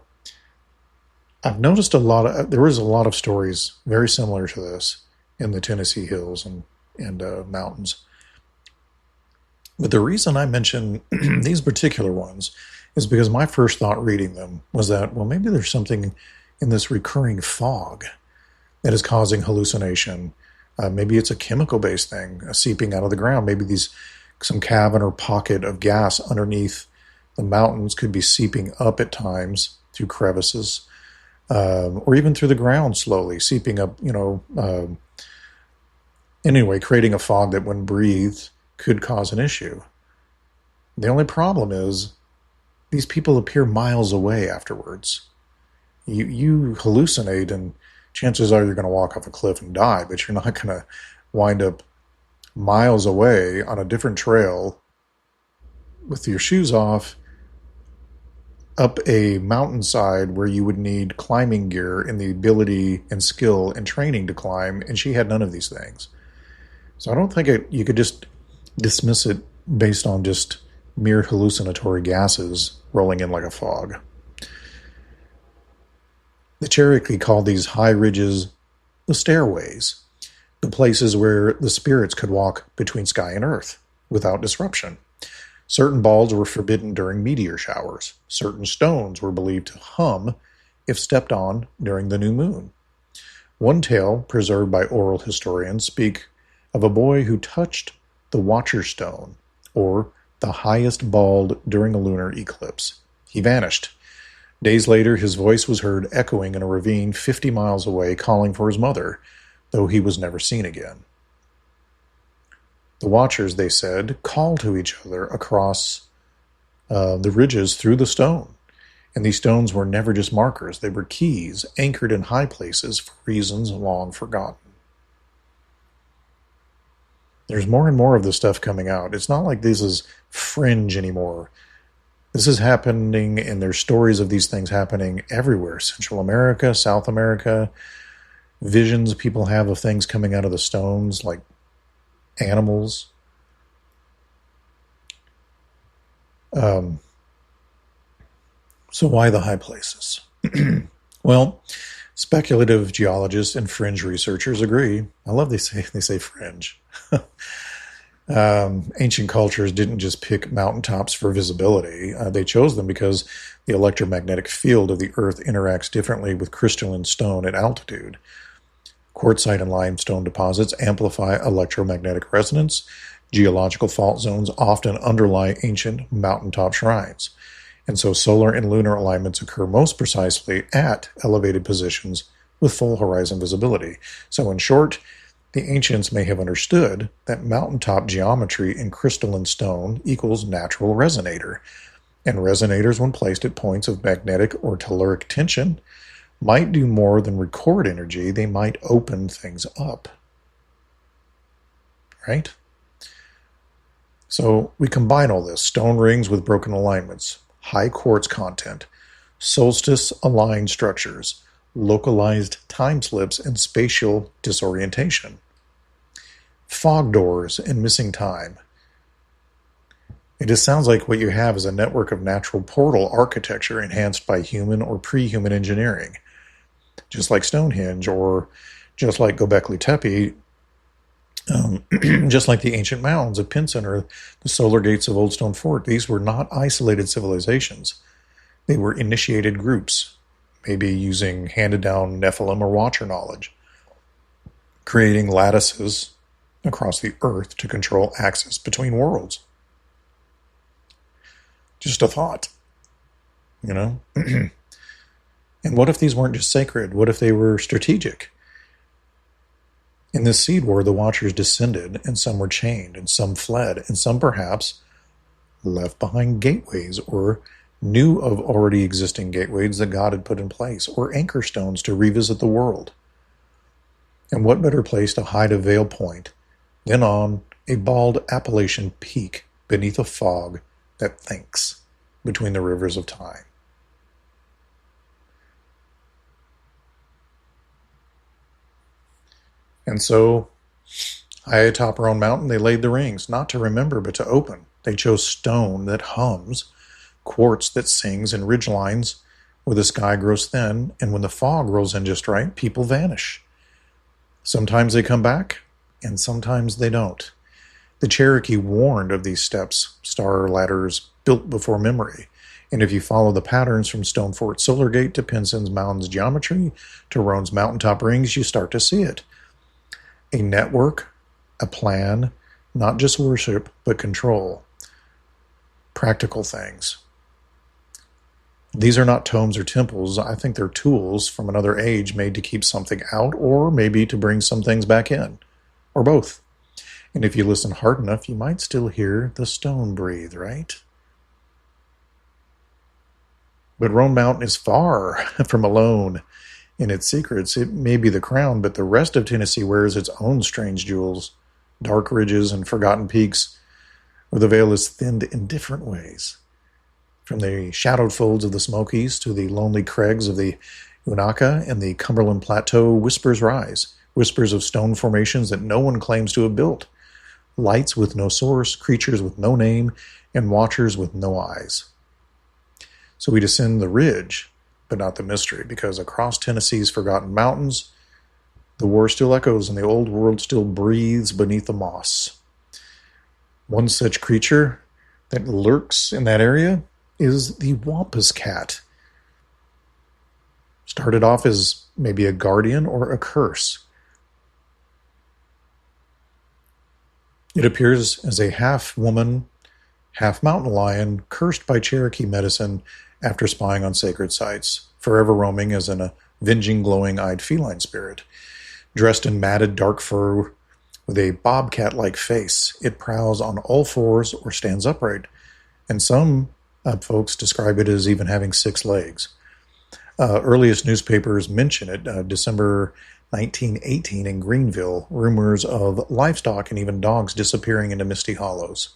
I've noticed there is a lot of stories very similar to this in the Tennessee hills and mountains. But the reason I mention these particular ones is because my first thought reading them was that, well, maybe there's something in this recurring fog that is causing hallucination. Maybe it's a chemical-based thing, seeping out of the ground. Maybe some cavern or pocket of gas underneath the mountains could be seeping up at times through crevices, or even through the ground slowly, seeping up, anyway, creating a fog that when breathed could cause an issue. The only problem is these people appear miles away afterwards. You hallucinate, and chances are you're going to walk off a cliff and die, but you're not going to wind up miles away on a different trail with your shoes off up a mountainside where you would need climbing gear and the ability and skill and training to climb, and she had none of these things. So I don't think you could just dismiss it based on just mere hallucinatory gases rolling in like a fog. The Cherokee called these high ridges the stairways, the places where the spirits could walk between sky and earth without disruption. Certain balls were forbidden during meteor showers. Certain stones were believed to hum if stepped on during the new moon. One tale, preserved by oral historians, speak of a boy who touched the Watcher Stone, or the highest bald during a lunar eclipse. He vanished. Days later, his voice was heard echoing in a ravine 50 miles away, calling for his mother, though he was never seen again. The Watchers, they said, called to each other across the ridges through the stone. And these stones were never just markers. They were keys anchored in high places for reasons long forgotten. There's more and more of this stuff coming out. It's not like this is fringe anymore. This is happening, and there's stories of these things happening everywhere. Central America, South America, visions people have of things coming out of the stones, like animals. So why the high places? Well, speculative geologists and fringe researchers agree. I love they say fringe. Ancient cultures didn't just pick mountaintops for visibility. They chose them because the electromagnetic field of the earth interacts differently with crystalline stone at altitude. Quartzite and limestone deposits amplify electromagnetic resonance, Geological fault zones often underlie ancient mountaintop shrines, and so solar and lunar alignments occur most precisely at elevated positions with full horizon visibility. So in short, the ancients may have understood that mountaintop geometry in crystalline stone equals natural resonator, and resonators, when placed at points of magnetic or telluric tension, might do more than record energy. They might open things up. Right? So we combine all this: stone rings with broken alignments, high quartz content, solstice-aligned structures, localized time slips and spatial disorientation, fog doors and missing time. It just sounds like what you have is a network of natural portal architecture enhanced by human or pre-human engineering, just like Stonehenge, or just like Göbekli Tepe, just like the ancient mounds of Pinson or the solar gates of Old Stone Fort. These were not isolated civilizations. They were initiated groups, maybe using handed-down Nephilim or Watcher knowledge, creating lattices across the earth to control access between worlds. Just a thought, you know? And what if these weren't just sacred? What if they were strategic? In this seed war, the Watchers descended, and some were chained, and some fled, and some perhaps left behind gateways, or knew of already existing gateways that God had put in place, or anchor stones to revisit the world. And what better place to hide a veil point than on a bald Appalachian peak beneath a fog that thinks between the rivers of time? And so, high atop Roan Mountain, they laid the rings, not to remember, but to open. They chose stone that hums, quartz that sings, and ridgelines where the sky grows thin, and when the fog rolls in just right, people vanish. Sometimes they come back, and sometimes they don't. The Cherokee warned of these steps, star ladders built before memory. And if you follow the patterns from Stone Fort Solar Gate to Pinson Mounds geometry to Roan's mountaintop rings, you start to see it. A network, a plan, not just worship, but control. Practical things. These are not tomes or temples. I think they're tools from another age made to keep something out, or maybe to bring some things back in, or both. And if you listen hard enough, you might still hear the stone breathe, right? But Roan Mountain is far from alone in its secrets. It may be the crown, but the rest of Tennessee wears its own strange jewels, dark ridges and forgotten peaks, where the veil is thinned in different ways. From the shadowed folds of the Smokies to the lonely crags of the Unaka and the Cumberland Plateau, whispers rise, whispers of stone formations that no one claims to have built, lights with no source, creatures with no name, and watchers with no eyes. So we descend the ridge, but not the mystery, because across Tennessee's forgotten mountains, the war still echoes and the old world still breathes beneath the moss. One such creature that lurks in that area is the wampus cat. Started off as maybe a guardian or a curse. It appears as a half-woman, half-mountain lion cursed by Cherokee medicine after spying on sacred sites, forever roaming as an avenging, glowing-eyed feline spirit. Dressed in matted dark fur with a bobcat-like face, it prowls on all fours or stands upright, and some folks describe it as even having 6 legs. Earliest newspapers mention it, December 1918 in Greenville, rumors of livestock and even dogs disappearing into misty hollows.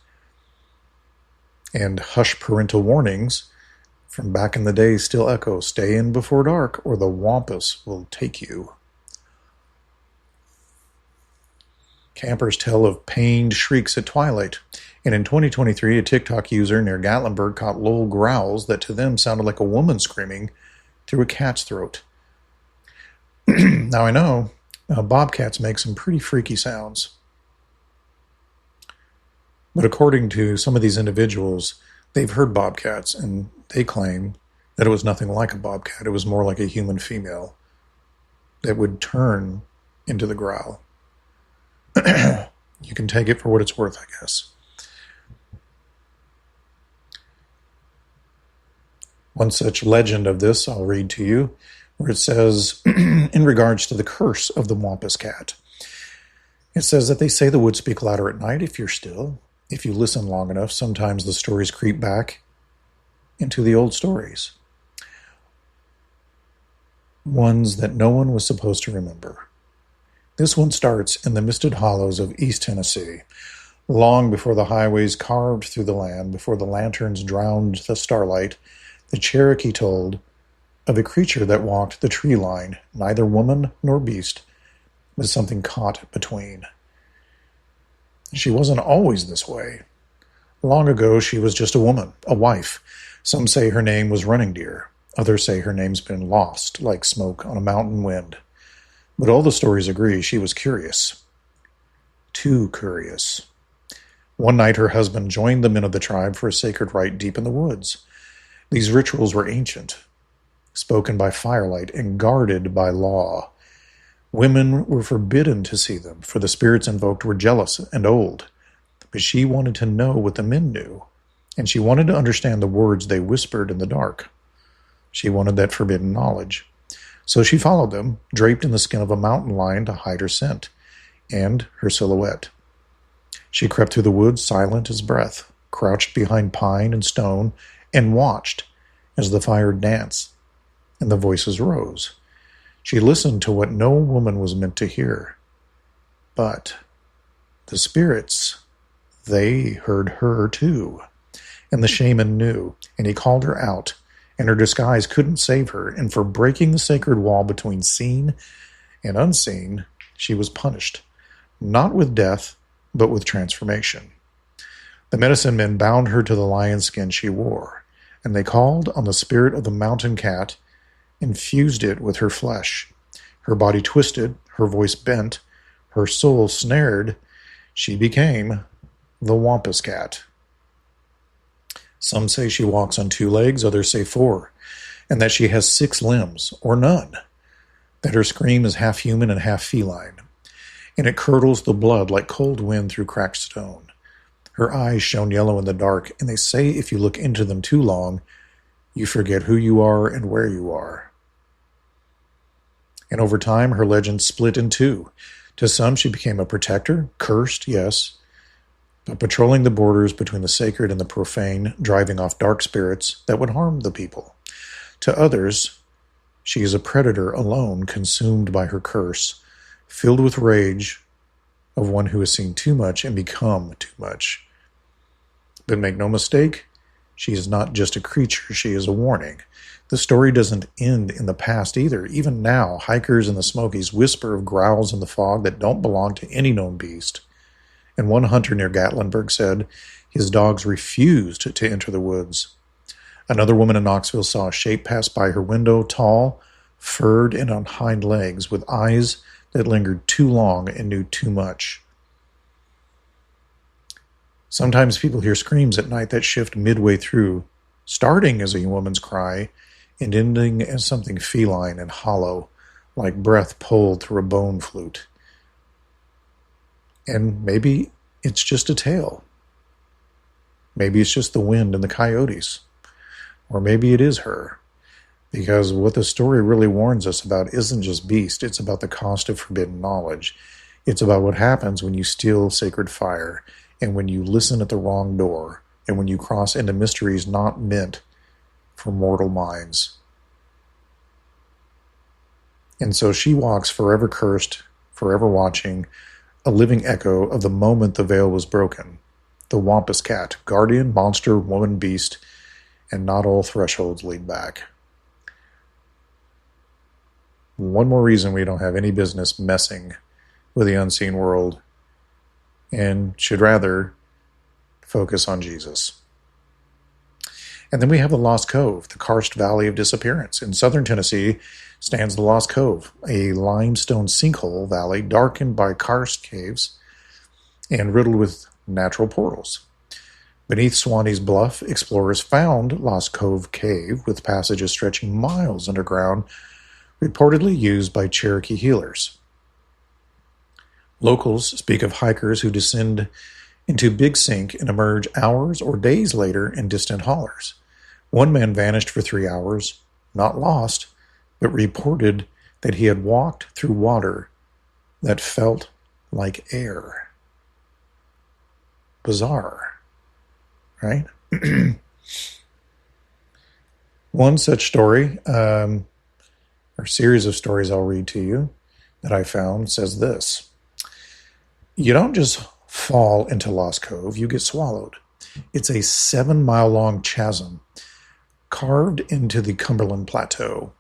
And hush parental warnings from back in the day still echo, stay in before dark or the wampus will take you. Campers tell of pained shrieks at twilight. And in 2023, a TikTok user near Gatlinburg caught low growls that to them sounded like a woman screaming through a cat's throat. Now I know bobcats make some pretty freaky sounds. But according to some of these individuals, they've heard bobcats, and they claim that it was nothing like a bobcat. It was more like a human female that would turn into the growl. You can take it for what it's worth, I guess. One such legend of this I'll read to you, where it says, in regards to the curse of the Wampus Cat, it says that they say the woods speak louder at night if you're still. If you listen long enough, sometimes the stories creep back into the old stories. Ones that no one was supposed to remember. This one starts in the misted hollows of East Tennessee, long before the highways carved through the land, before the lanterns drowned the starlight. The Cherokee told of a creature that walked the tree line, neither woman nor beast, but something caught between. She wasn't always this way. Long ago, she was just a woman, a wife. Some say her name was Running Deer. Others say her name's been lost, like smoke on a mountain wind. But all the stories agree she was curious. Too curious. One night her husband joined the men of the tribe for a sacred rite deep in the woods. These rituals were ancient, spoken by firelight and guarded by law. Women were forbidden to see them, for the spirits invoked were jealous and old. But she wanted to know what the men knew, and she wanted to understand the words they whispered in the dark. She wanted that forbidden knowledge. So she followed them, draped in the skin of a mountain lion to hide her scent and her silhouette. She crept through the woods, silent as breath, crouched behind pine and stone, and watched as the fire danced and the voices rose. She listened to what no woman was meant to hear. But the spirits, they heard her too. And the shaman knew, and he called her out, and her disguise couldn't save her, and for breaking the sacred wall between seen and unseen, she was punished, not with death, but with transformation. The medicine men bound her to the lion skin she wore, and they called on the spirit of the mountain cat and fused it with her flesh. Her body twisted, her voice bent, her soul snared. She became the Wampus Cat. Some say she walks on 2 legs, others say 4, and that she has 6 limbs, or none, that her scream is half human and half feline, and it curdles the blood like cold wind through cracked stone. Her eyes shone yellow in the dark, and they say if you look into them too long, you forget who you are and where you are. And over time, her legend split in 2. To some, she became a protector, cursed, yes, but patrolling the borders between the sacred and the profane, driving off dark spirits that would harm the people. To others, she is a predator alone, consumed by her curse, filled with rage of one who has seen too much and become too much. But make no mistake, she is not just a creature, she is a warning. The story doesn't end in the past either. Even now, hikers in the Smokies whisper of growls in the fog that don't belong to any known beast. And one hunter near Gatlinburg said his dogs refused to enter the woods. Another woman in Knoxville saw a shape pass by her window, tall, furred, and on hind legs, with eyes that lingered too long and knew too much. Sometimes people hear screams at night that shift midway through, starting as a woman's cry and ending as something feline and hollow, like breath pulled through a bone flute. And maybe it's just a tale. Maybe it's just the wind and the coyotes. Or maybe it is her. Because what the story really warns us about isn't just beast, it's about the cost of forbidden knowledge. It's about what happens when you steal sacred fire, and when you listen at the wrong door, and when you cross into mysteries not meant for mortal minds. And so she walks forever cursed, forever watching, a living echo of the moment the veil was broken. The Wampus Cat, guardian, monster, woman, beast, and not all thresholds lead back. One more reason we don't have any business messing with the unseen world and should rather focus on Jesus. And then we have the Lost Cove, the karst valley of disappearance. In southern Tennessee stands the Lost Cove, a limestone sinkhole valley darkened by karst caves and riddled with natural portals. Beneath Swanee's Bluff, explorers found Lost Cove Cave with passages stretching miles underground, reportedly used by Cherokee healers. Locals speak of hikers who descend into Big Sink and emerge hours or days later in distant hollers. One man vanished for 3 hours, not lost, but reported that he had walked through water that felt like air. Bizarre, right? One such story, or series of stories I'll read to you that I found, says this. You don't just fall into Lost Cove, you get swallowed. It's a 7-mile-long chasm carved into the Cumberland Plateau.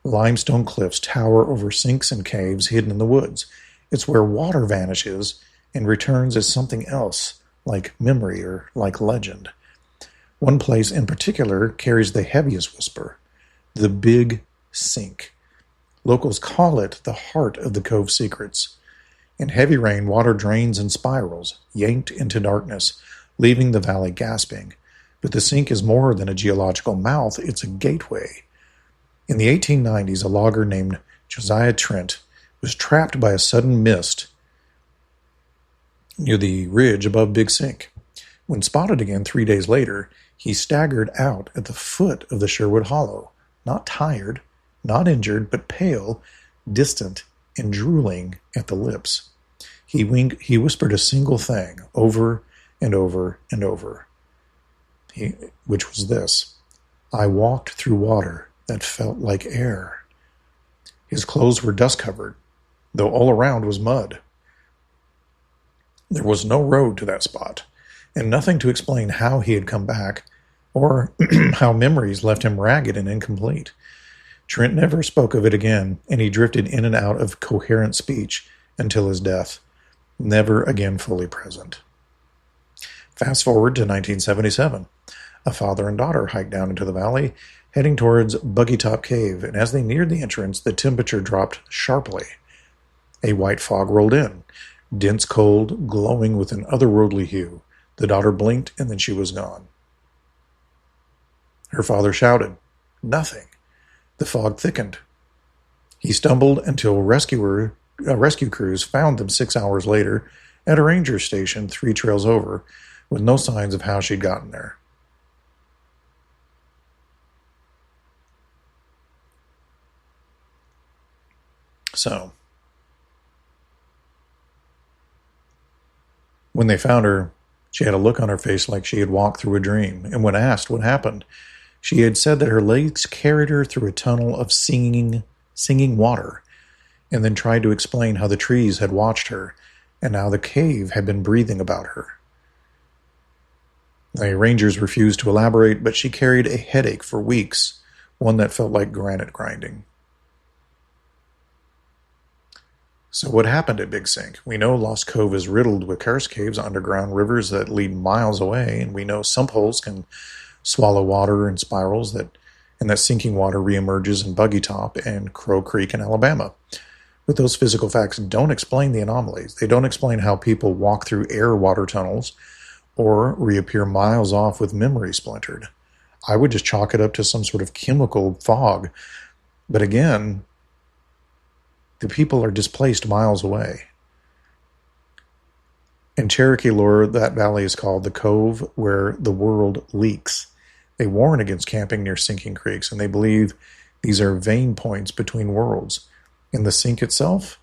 Limestone cliffs tower over sinks and caves hidden in the woods. It's where water vanishes and returns as something else, like memory or like legend. One place in particular carries the heaviest whisper, the Big Sink. Locals call it the heart of the Cove's secrets. In heavy rain, water drains in spirals, yanked into darkness, leaving the valley gasping. But the sink is more than a geological mouth, it's a gateway. In the 1890s, a logger named Josiah Trent was trapped by a sudden mist near the ridge above Big Sink. When spotted again 3 days later, he staggered out at the foot of the Sherwood Hollow, not tired, not injured, but pale, distant, and drooling at the lips. He whispered a single thing over and over and over, which was this: I walked through water that felt like air. His clothes were dust-covered, though all around was mud. There was no road to that spot, and nothing to explain how he had come back, or how memories left him ragged and incomplete. Trent never spoke of it again, and he drifted in and out of coherent speech until his death, never again fully present. Fast forward to 1977. A father and daughter hiked down into the valley, heading towards Buggy Top Cave, and as they neared the entrance, the temperature dropped sharply. A white fog rolled in, dense cold, glowing with an otherworldly hue. The daughter blinked, and then she was gone. Her father shouted, "Nothing." The fog thickened. He stumbled until rescue crews found them 6 hours later at a ranger station 3 trails over, with no signs of how she'd gotten there. So, when they found her, she had a look on her face like she had walked through a dream, and when asked what happened, she had said that her legs carried her through a tunnel of singing water, and then tried to explain how the trees had watched her, and how the cave had been breathing about her. The rangers refused to elaborate, but she carried a headache for weeks, one that felt like granite grinding. So what happened at Big Sink? We know Lost Cove is riddled with curse caves, underground rivers that lead miles away, and we know sump holes can swallow water in spirals, and that sinking water reemerges in Buggy Top and Crow Creek in Alabama. But those physical facts don't explain the anomalies. They don't explain how people walk through air water tunnels or reappear miles off with memory splintered. I would just chalk it up to some sort of chemical fog. But again, the people are displaced miles away. In Cherokee lore, that valley is called the Cove where the world leaks. They warn against camping near sinking creeks, and they believe these are vein points between worlds. In the sink itself,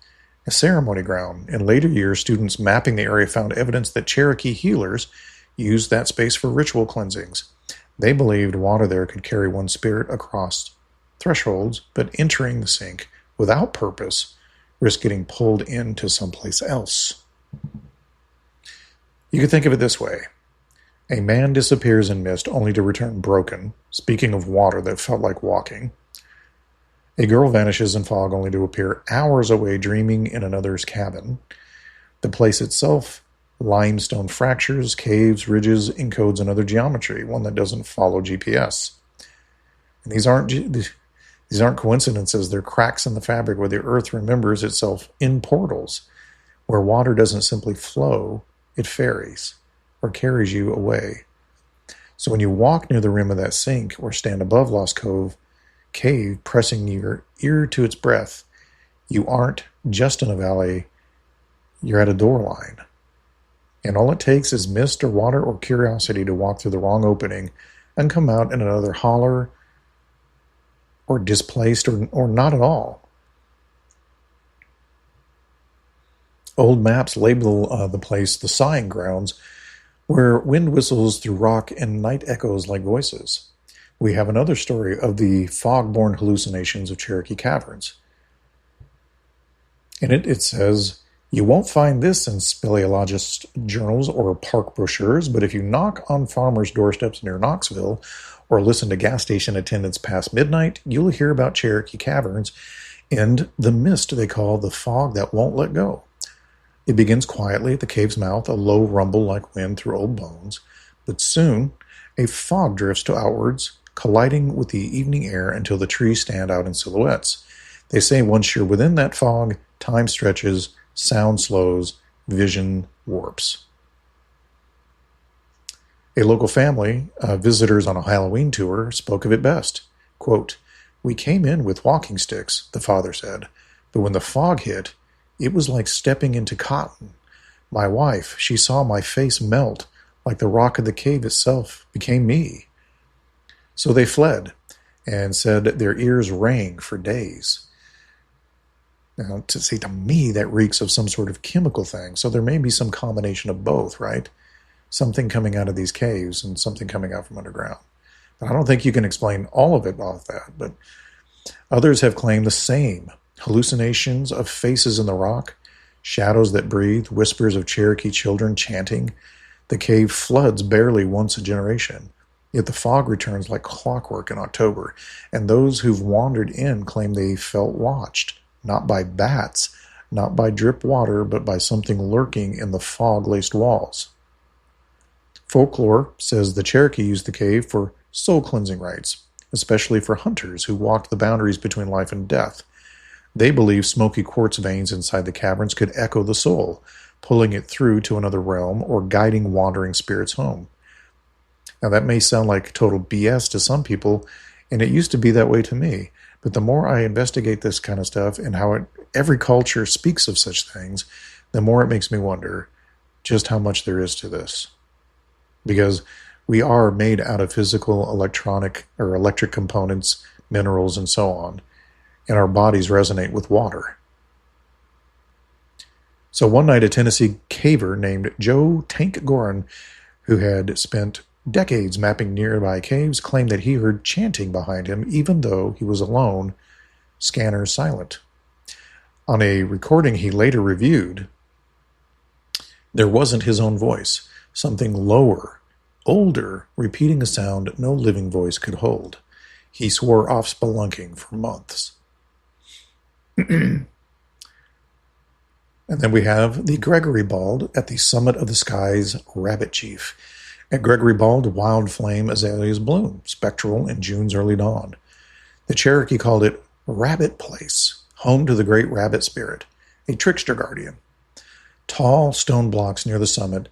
a ceremony ground. In later years, students mapping the area found evidence that Cherokee healers used that space for ritual cleansings. They believed water there could carry one's spirit across thresholds, but entering the sink without purpose risk getting pulled into someplace else. You could think of it this way. A man disappears in mist only to return broken, speaking of water that felt like walking. A girl vanishes in fog only to appear hours away dreaming in another's cabin. The place itself, limestone fractures, caves, ridges, encodes another geometry, one that doesn't follow GPS. And these aren't coincidences, they're cracks in the fabric where the earth remembers itself in portals, where water doesn't simply flow, it ferries, or carries you away. So when you walk near the rim of that sink, or stand above Lost Cove Cave, pressing your ear to its breath, you aren't just in a valley, you're at a door line. And all it takes is mist or water or curiosity to walk through the wrong opening and come out in another holler or displaced or not at all. Old maps label the place the sighing grounds, where wind whistles through rock and night echoes like voices. We have another story of the fog-borne hallucinations of Cherokee Caverns. In it says, "You won't find this in speleologist journals or park brochures, but if you knock on farmers' doorsteps near Knoxville or listen to gas station attendants past midnight, you'll hear about Cherokee Caverns and the mist they call the fog that won't let go. It begins quietly at the cave's mouth, a low rumble like wind through old bones, but soon a fog drifts to outwards, colliding with the evening air until the trees stand out in silhouettes. They say once you're within that fog, time stretches, sound slows, vision warps." A local family, visitors on a Halloween tour, spoke of it best. Quote, "We came in with walking sticks," the father said, "but when the fog hit, it was like stepping into cotton. My wife, she saw my face melt, like the rock of the cave itself became me. So they fled, and said their ears rang for days." Now, to me, that reeks of some sort of chemical thing, so there may be some combination of both, right? Something coming out of these caves and something coming out from underground. But I don't think you can explain all of it off that, but others have claimed the same. Hallucinations of faces in the rock, shadows that breathe, whispers of Cherokee children chanting. The cave floods barely once a generation, yet the fog returns like clockwork in October, and those who've wandered in claim they felt watched, not by bats, not by drip water, but by something lurking in the fog-laced walls. Folklore says the Cherokee used the cave for soul-cleansing rites, especially for hunters who walked the boundaries between life and death. They believe smoky quartz veins inside the caverns could echo the soul, pulling it through to another realm or guiding wandering spirits home. Now, that may sound like total BS to some people, and it used to be that way to me, but the more I investigate this kind of stuff and how every culture speaks of such things, the more it makes me wonder just how much there is to this. Because we are made out of physical, electric components, minerals, and so on, and our bodies resonate with water. So one night, a Tennessee caver named Joe Tank Gorin, who had spent decades mapping nearby caves, claimed that he heard chanting behind him even though he was alone, scanner silent. On a recording he later reviewed, there wasn't his own voice, something lower, older, repeating a sound no living voice could hold. He swore off spelunking for months. And then we have the Gregory Bald at the summit of the sky's Rabbit Chief. At Gregory Bald, wild flame azaleas bloom, spectral in June's early dawn. The Cherokee called it Rabbit Place, home to the great rabbit spirit, a trickster guardian. Tall stone blocks near the summit,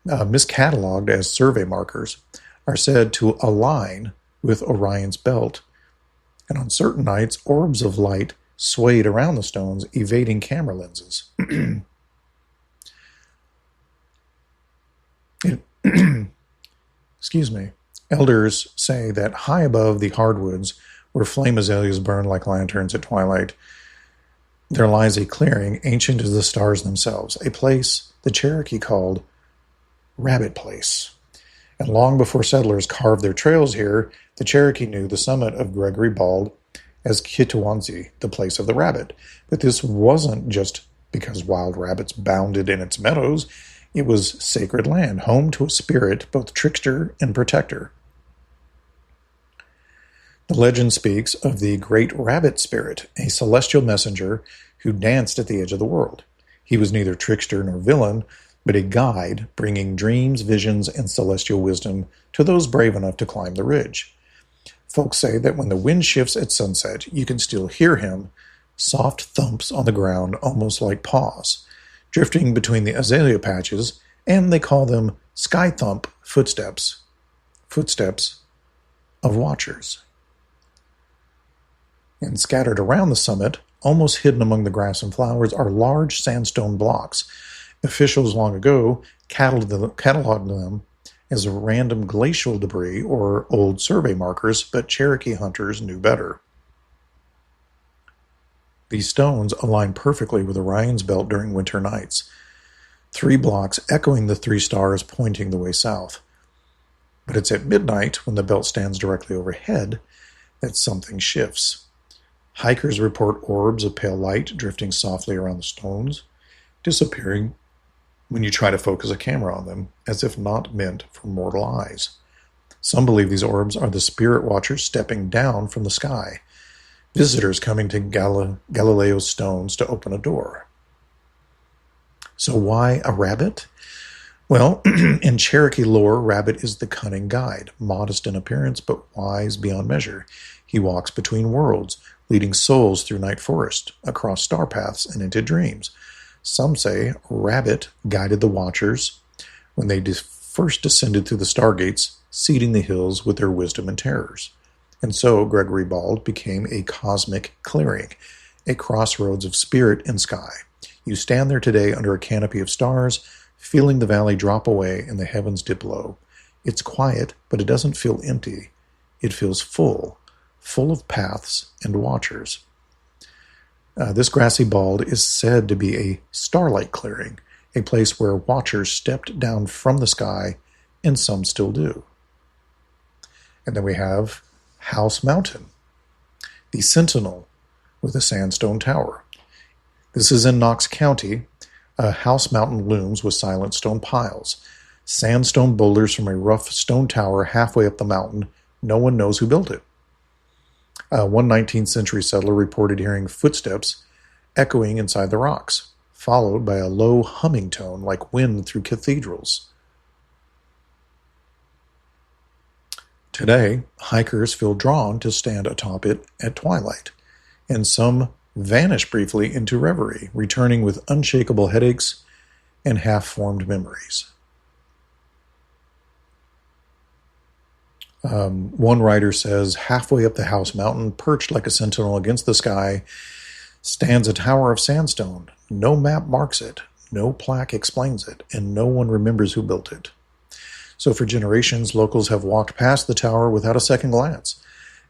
miscatalogued as survey markers, are said to align with Orion's belt, and on certain nights, orbs of light swayed around the stones, evading camera lenses. Excuse me. Elders say that high above the hardwoods, where flame azaleas burn like lanterns at twilight, there lies a clearing ancient as the stars themselves, a place the Cherokee called Rabbit Place. And long before settlers carved their trails here, the Cherokee knew the summit of Gregory Bald as Kitawonsi, the place of the rabbit. But this wasn't just because wild rabbits bounded in its meadows. It was sacred land, home to a spirit, both trickster and protector. The legend speaks of the great rabbit spirit, a celestial messenger who danced at the edge of the world. He was neither trickster nor villain, but a guide bringing dreams, visions, and celestial wisdom to those brave enough to climb the ridge. Folks say that when the wind shifts at sunset, you can still hear him, soft thumps on the ground, almost like paws, drifting between the azalea patches, and they call them sky thump footsteps of watchers. And scattered around the summit almost hidden among the grass and flowers, are large sandstone blocks. Officials long ago cataloged them as random glacial debris or old survey markers, but Cherokee hunters knew better. These stones align perfectly with Orion's belt during winter nights. 3 blocks echoing the 3 stars pointing the way south. But it's at midnight, when the belt stands directly overhead, that something shifts. Hikers report orbs of pale light drifting softly around the stones, disappearing when you try to focus a camera on them, as if not meant for mortal eyes. Some believe these orbs are the spirit watchers stepping down from the sky, visitors coming to Galileo's stones to open a door. So why a rabbit? Well, in Cherokee lore, Rabbit is the cunning guide, modest in appearance but wise beyond measure. He walks between worlds, leading souls through night forest, across star paths, and into dreams. Some say Rabbit guided the Watchers when they first descended through the stargates, seeding the hills with their wisdom and terrors. And so Gregory Bald became a cosmic clearing, a crossroads of spirit and sky. You stand there today under a canopy of stars, feeling the valley drop away and the heavens dip low. It's quiet, but it doesn't feel empty. It feels full of paths and watchers. This grassy bald is said to be a starlight clearing, a place where watchers stepped down from the sky, and some still do. And then we have House Mountain, the Sentinel with a sandstone tower. This is in Knox County. House Mountain looms with silent stone piles, sandstone boulders from a rough stone tower halfway up the mountain. No one knows who built it. One 19th century settler reported hearing footsteps echoing inside the rocks, followed by a low humming tone like wind through cathedrals. Today, hikers feel drawn to stand atop it at twilight, and some vanish briefly into reverie, returning with unshakable headaches and half-formed memories. One writer says, halfway up the House Mountain, perched like a sentinel against the sky, stands a tower of sandstone. No map marks it, no plaque explains it, and no one remembers who built it. So for generations, locals have walked past the tower without a second glance.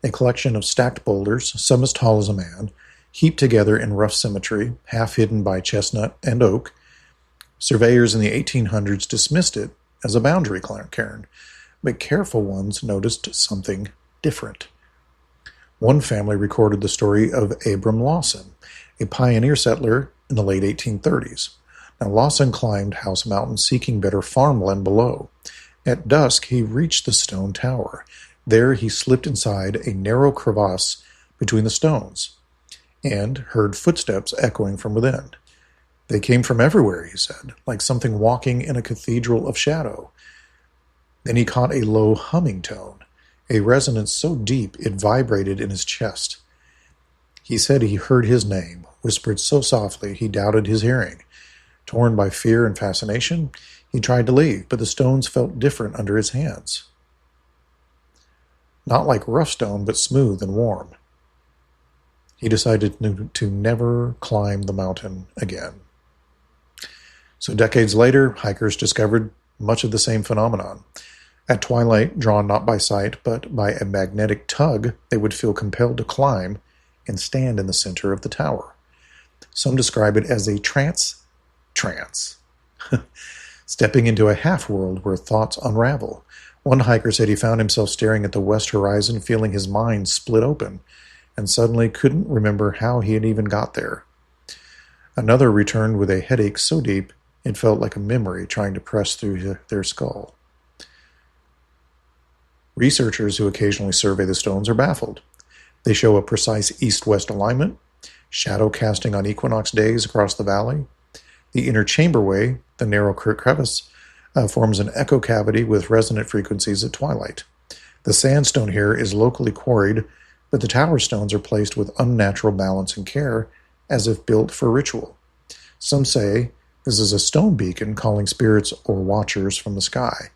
A collection of stacked boulders, some as tall as a man, heaped together in rough symmetry, half hidden by chestnut and oak. Surveyors in the 1800s dismissed it as a boundary cairn, but careful ones noticed something different. One family recorded the story of Abram Lawson, a pioneer settler in the late 1830s. Now, Lawson climbed House Mountain seeking better farmland below. At dusk, he reached the stone tower. There, he slipped inside a narrow crevasse between the stones and heard footsteps echoing from within. They came from everywhere, he said, like something walking in a cathedral of shadow. Then he caught a low humming tone, a resonance so deep it vibrated in his chest. He said he heard his name, whispered so softly he doubted his hearing. Torn by fear and fascination, he tried to leave, but the stones felt different under his hands. Not like rough stone, but smooth and warm. He decided to never climb the mountain again. So decades later, hikers discovered much of the same phenomenon. At twilight, drawn not by sight, but by a magnetic tug, they would feel compelled to climb and stand in the center of the tower. Some describe it as a trance, stepping into a half-world where thoughts unravel. One hiker said he found himself staring at the west horizon, feeling his mind split open, and suddenly couldn't remember how he had even got there. Another returned with a headache so deep it felt like a memory trying to press through their skull. Researchers who occasionally survey the stones are baffled. They show a precise east-west alignment, shadow casting on equinox days across the valley. The inner chamberway, the narrow crevice, forms an echo cavity with resonant frequencies at twilight. The sandstone here is locally quarried, but the tower stones are placed with unnatural balance and care, as if built for ritual. Some say this is a stone beacon calling spirits or watchers from the sky.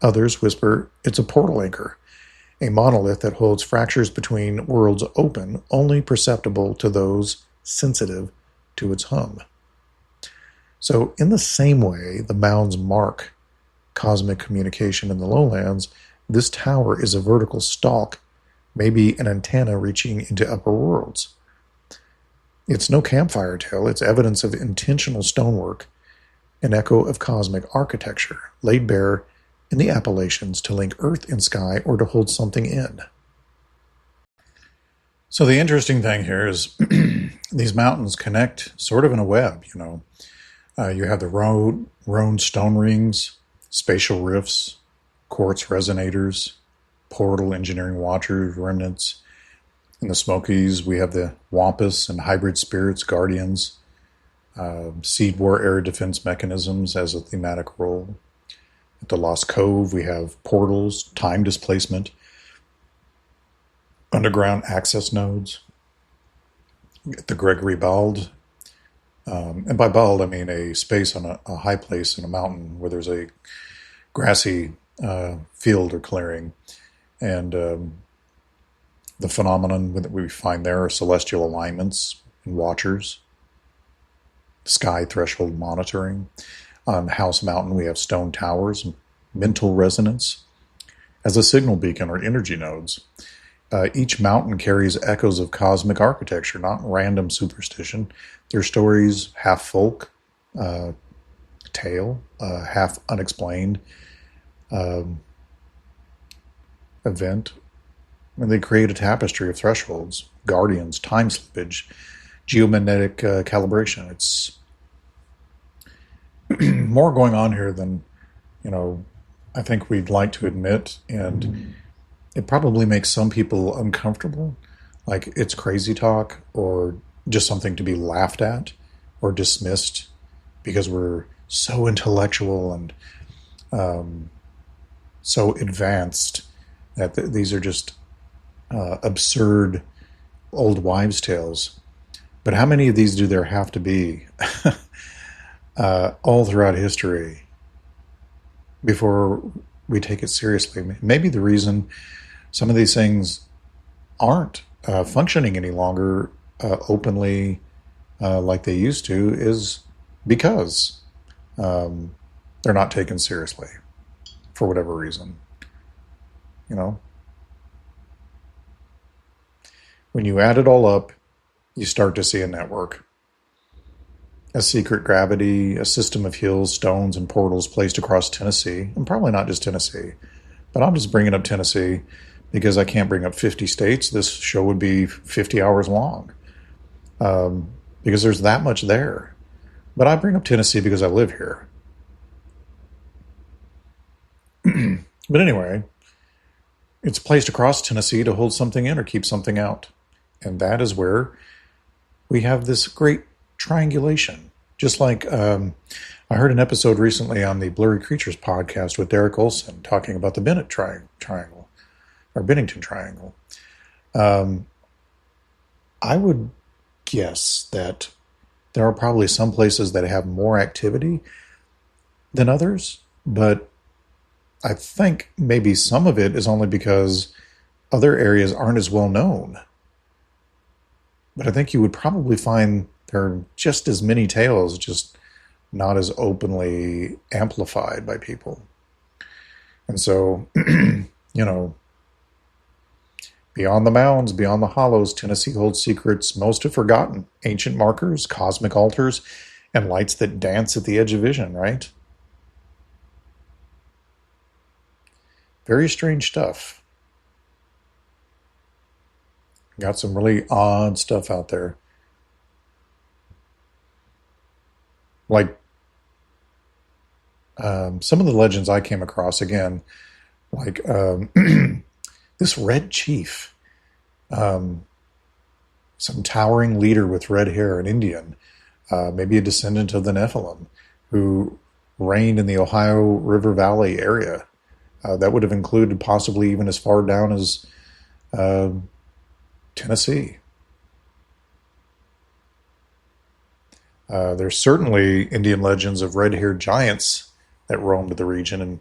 Others whisper it's a portal anchor, a monolith that holds fractures between worlds open, only perceptible to those sensitive to its hum. So in the same way the mounds mark cosmic communication in the lowlands, this tower is a vertical stalk, maybe an antenna reaching into upper worlds. It's no campfire tale, it's evidence of intentional stonework, an echo of cosmic architecture, laid bare in the Appalachians to link earth and sky or to hold something in. So the interesting thing here is these mountains connect sort of in a web, you know. You have the Roan stone rings, spatial rifts, quartz resonators, portal engineering watchers, remnants. In the Smokies, we have the Wampus and hybrid spirits, guardians, seed war air defense mechanisms as a thematic role. At the Lost Cove, we have portals, time displacement, underground access nodes. At the Gregory Bald, and by bald I mean a space on a high place in a mountain where there's a grassy field or clearing, and the phenomenon that we find there are celestial alignments and watchers, sky threshold monitoring. On House Mountain, we have stone towers, mental resonance, as a signal beacon or energy nodes. Each mountain carries echoes of cosmic architecture, not random superstition. They're stories, half folk, tale, half unexplained event. And they create a tapestry of thresholds, guardians, time slippage, geomagnetic calibration. It's more going on here than, I think we'd like to admit, and it probably makes some people uncomfortable, like it's crazy talk or just something to be laughed at or dismissed because we're so intellectual and so advanced that these are just absurd old wives' tales. But how many of these do there have to be all throughout history before we take it seriously? Maybe the reason some of these things aren't functioning any longer openly like they used to is because they're not taken seriously for whatever reason. When you add it all up, you start to see a network. A secret gravity, a system of hills, stones, and portals placed across Tennessee, and probably not just Tennessee, but I'm just bringing up Tennessee because I can't bring up 50 states. This show would be 50 hours long because there's that much there. But I bring up Tennessee because I live here. But anyway, it's placed across Tennessee to hold something in or keep something out. And that is where we have this great triangulation. Just like I heard an episode recently on the Blurry Creatures podcast with Derek Olson talking about the Bennett Triangle, or Bennington Triangle. I would guess that there are probably some places that have more activity than others, but I think maybe some of it is only because other areas aren't as well known. But I think you would probably find there are just as many tales, just not as openly amplified by people. And so, beyond the mounds, beyond the hollows, Tennessee holds secrets most have forgotten. Ancient markers, cosmic altars, and lights that dance at the edge of vision, right? Very strange stuff. Got some really odd stuff out there. Like some of the legends I came across, again, like this red chief, some towering leader with red hair, an Indian, maybe a descendant of the Nephilim, who reigned in the Ohio River Valley area. That would have included possibly even as far down as Tennessee. There's certainly Indian legends of red-haired giants that roamed the region, and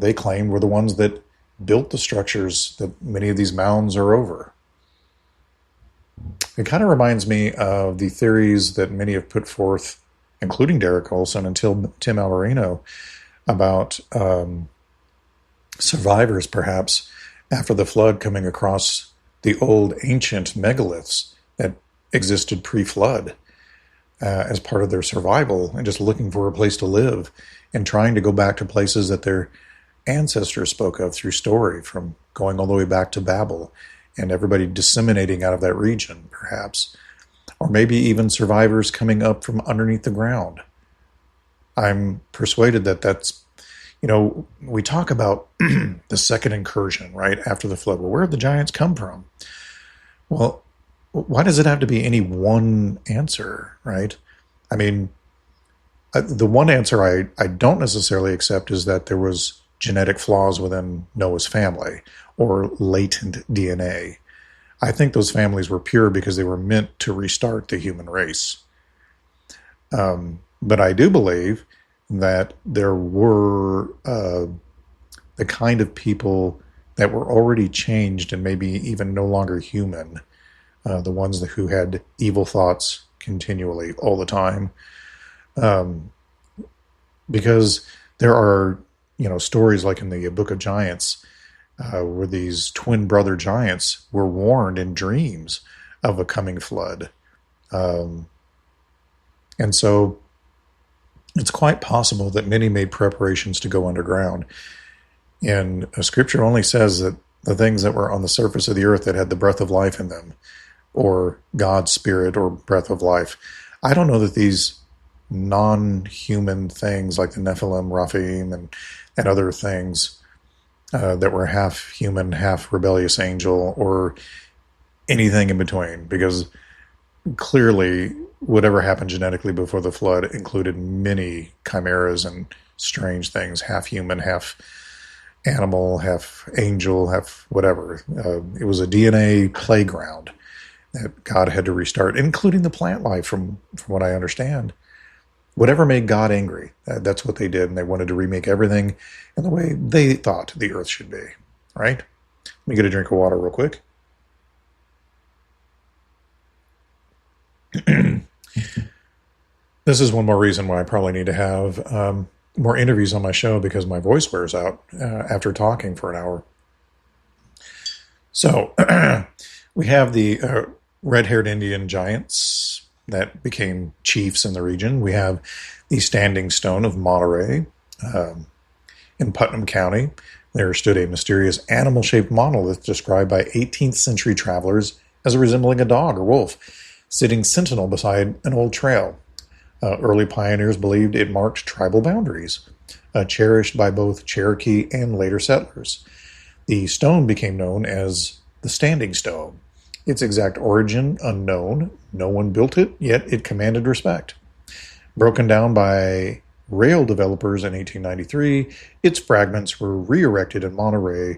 they claim were the ones that built the structures that many of these mounds are over. It kind of reminds me of the theories that many have put forth, including Derek Olson and Tim Alvarino, about survivors, perhaps, after the flood coming across the old ancient megaliths that existed pre-flood as part of their survival, and just looking for a place to live and trying to go back to places that their ancestors spoke of through story, from going all the way back to Babel, and everybody disseminating out of that region, perhaps. Or maybe even survivors coming up from underneath the ground. I'm persuaded that that's, we talk about the second incursion, right, after the flood. Well, where did the giants come from? Well, why does it have to be any one answer, right? I mean, the one answer I don't necessarily accept is that there was genetic flaws within Noah's family or latent DNA. I think those families were pure because they were meant to restart the human race. But I do believe that there were the kind of people that were already changed and maybe even no longer human, the ones who had evil thoughts continually all the time. Because there are, stories like in the Book of Giants, where these twin brother giants were warned in dreams of a coming flood. And so it's quite possible that many made preparations to go underground. And Scripture only says that the things that were on the surface of the earth that had the breath of life in them, or God's Spirit or breath of life. I don't know that these non-human things like the Nephilim, Raphaim, and other things that were half human, half rebellious angel, or anything in between, because clearly whatever happened genetically before the flood included many chimeras and strange things, half human, half animal, half angel, half whatever. It was a DNA playground that God had to restart, including the plant life, from what I understand. Whatever made God angry, that's what they did, and they wanted to remake everything in the way they thought the earth should be, right? Let me get a drink of water real quick. This is one more reason why I probably need to have more interviews on my show, because my voice wears out after talking for an hour. So we have the red-haired Indian giants that became chiefs in the region. We have the standing stone of Monterey. In Putnam County, there stood a mysterious animal-shaped monolith described by 18th century travelers as resembling a dog or wolf, sitting sentinel beside an old trail. Early pioneers believed it marked tribal boundaries, cherished by both Cherokee and later settlers. The stone became known as the Standing Stone. Its exact origin unknown. No one built it, yet it commanded respect. Broken down by rail developers in 1893, its fragments were re-erected in Monterey,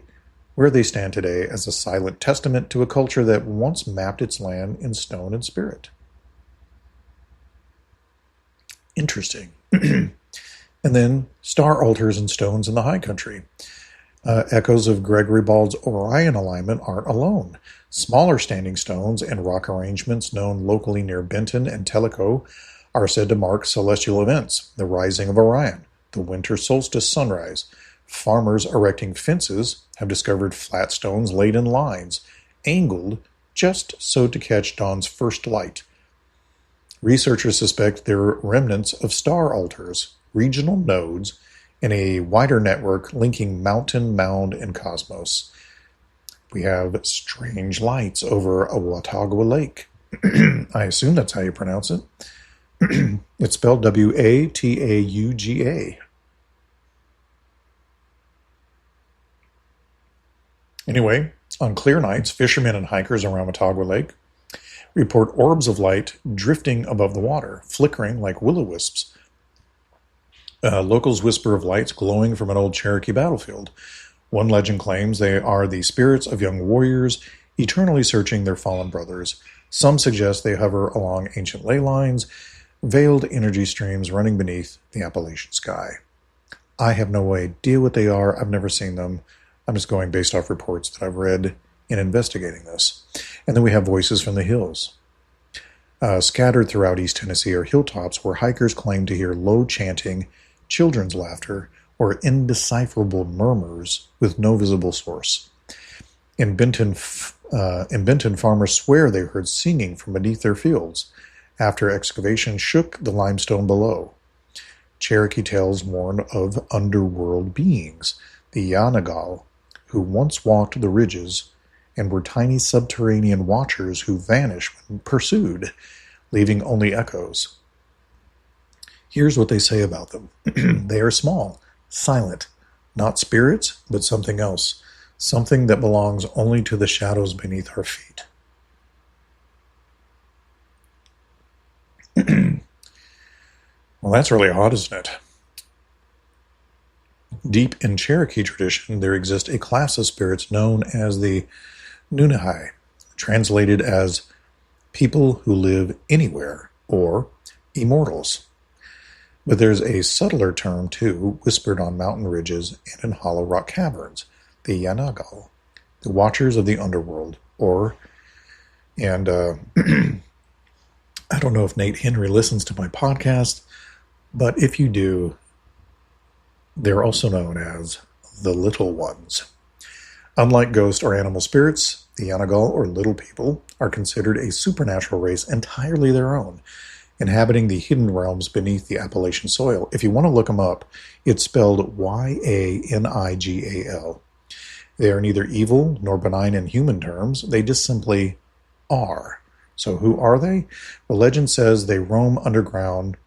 where they stand today as a silent testament to a culture that once mapped its land in stone and spirit. Interesting. And then star altars and stones in the high country. Echoes of Gregory Bald's Orion alignment aren't alone. Smaller standing stones and rock arrangements known locally near Benton and Tellico are said to mark celestial events, the rising of Orion, the winter solstice sunrise. Farmers erecting fences have discovered flat stones laid in lines, angled just so to catch dawn's first light. Researchers suspect they're remnants of star altars, regional nodes, in a wider network linking mountain, mound, and cosmos. We have strange lights over a Watauga Lake. I assume that's how you pronounce it. It's spelled Watauga. Anyway, on clear nights, fishermen and hikers around Watauga Lake report orbs of light drifting above the water, flickering like will-o-wisps. Locals whisper of lights glowing from an old Cherokee battlefield. One legend claims they are the spirits of young warriors eternally searching their fallen brothers. Some suggest they hover along ancient ley lines, veiled energy streams running beneath the Appalachian sky. I have no idea what they are. I've never seen them. I'm just going based off reports that I've read in investigating this. And then we have voices from the hills. Scattered throughout East Tennessee are hilltops where hikers claim to hear low chanting, children's laughter, or indecipherable murmurs with no visible source. In Benton, farmers swear they heard singing from beneath their fields after excavation shook the limestone below. Cherokee tales warn of underworld beings, the Yanagal, who once walked the ridges and were tiny subterranean watchers who vanish when pursued, leaving only echoes. Here's what they say about them. They are small, silent, not spirits, but something else, something that belongs only to the shadows beneath our feet. Well, that's really odd, isn't it? Deep in Cherokee tradition, there exists a class of spirits known as the Nunahai, translated as people who live anywhere, or immortals. But there's a subtler term, too, whispered on mountain ridges and in hollow rock caverns, the Yanagal, the watchers of the underworld, and I don't know if Nate Henry listens to my podcast, but if you do, they're also known as the Little Ones. Unlike ghost or animal spirits, the Yanagal, or little people, are considered a supernatural race entirely their own, inhabiting the hidden realms beneath the Appalachian soil. If you want to look them up, it's spelled Yanigal. They are neither evil nor benign in human terms. They just simply are. So who are they? The legend says they roam underground,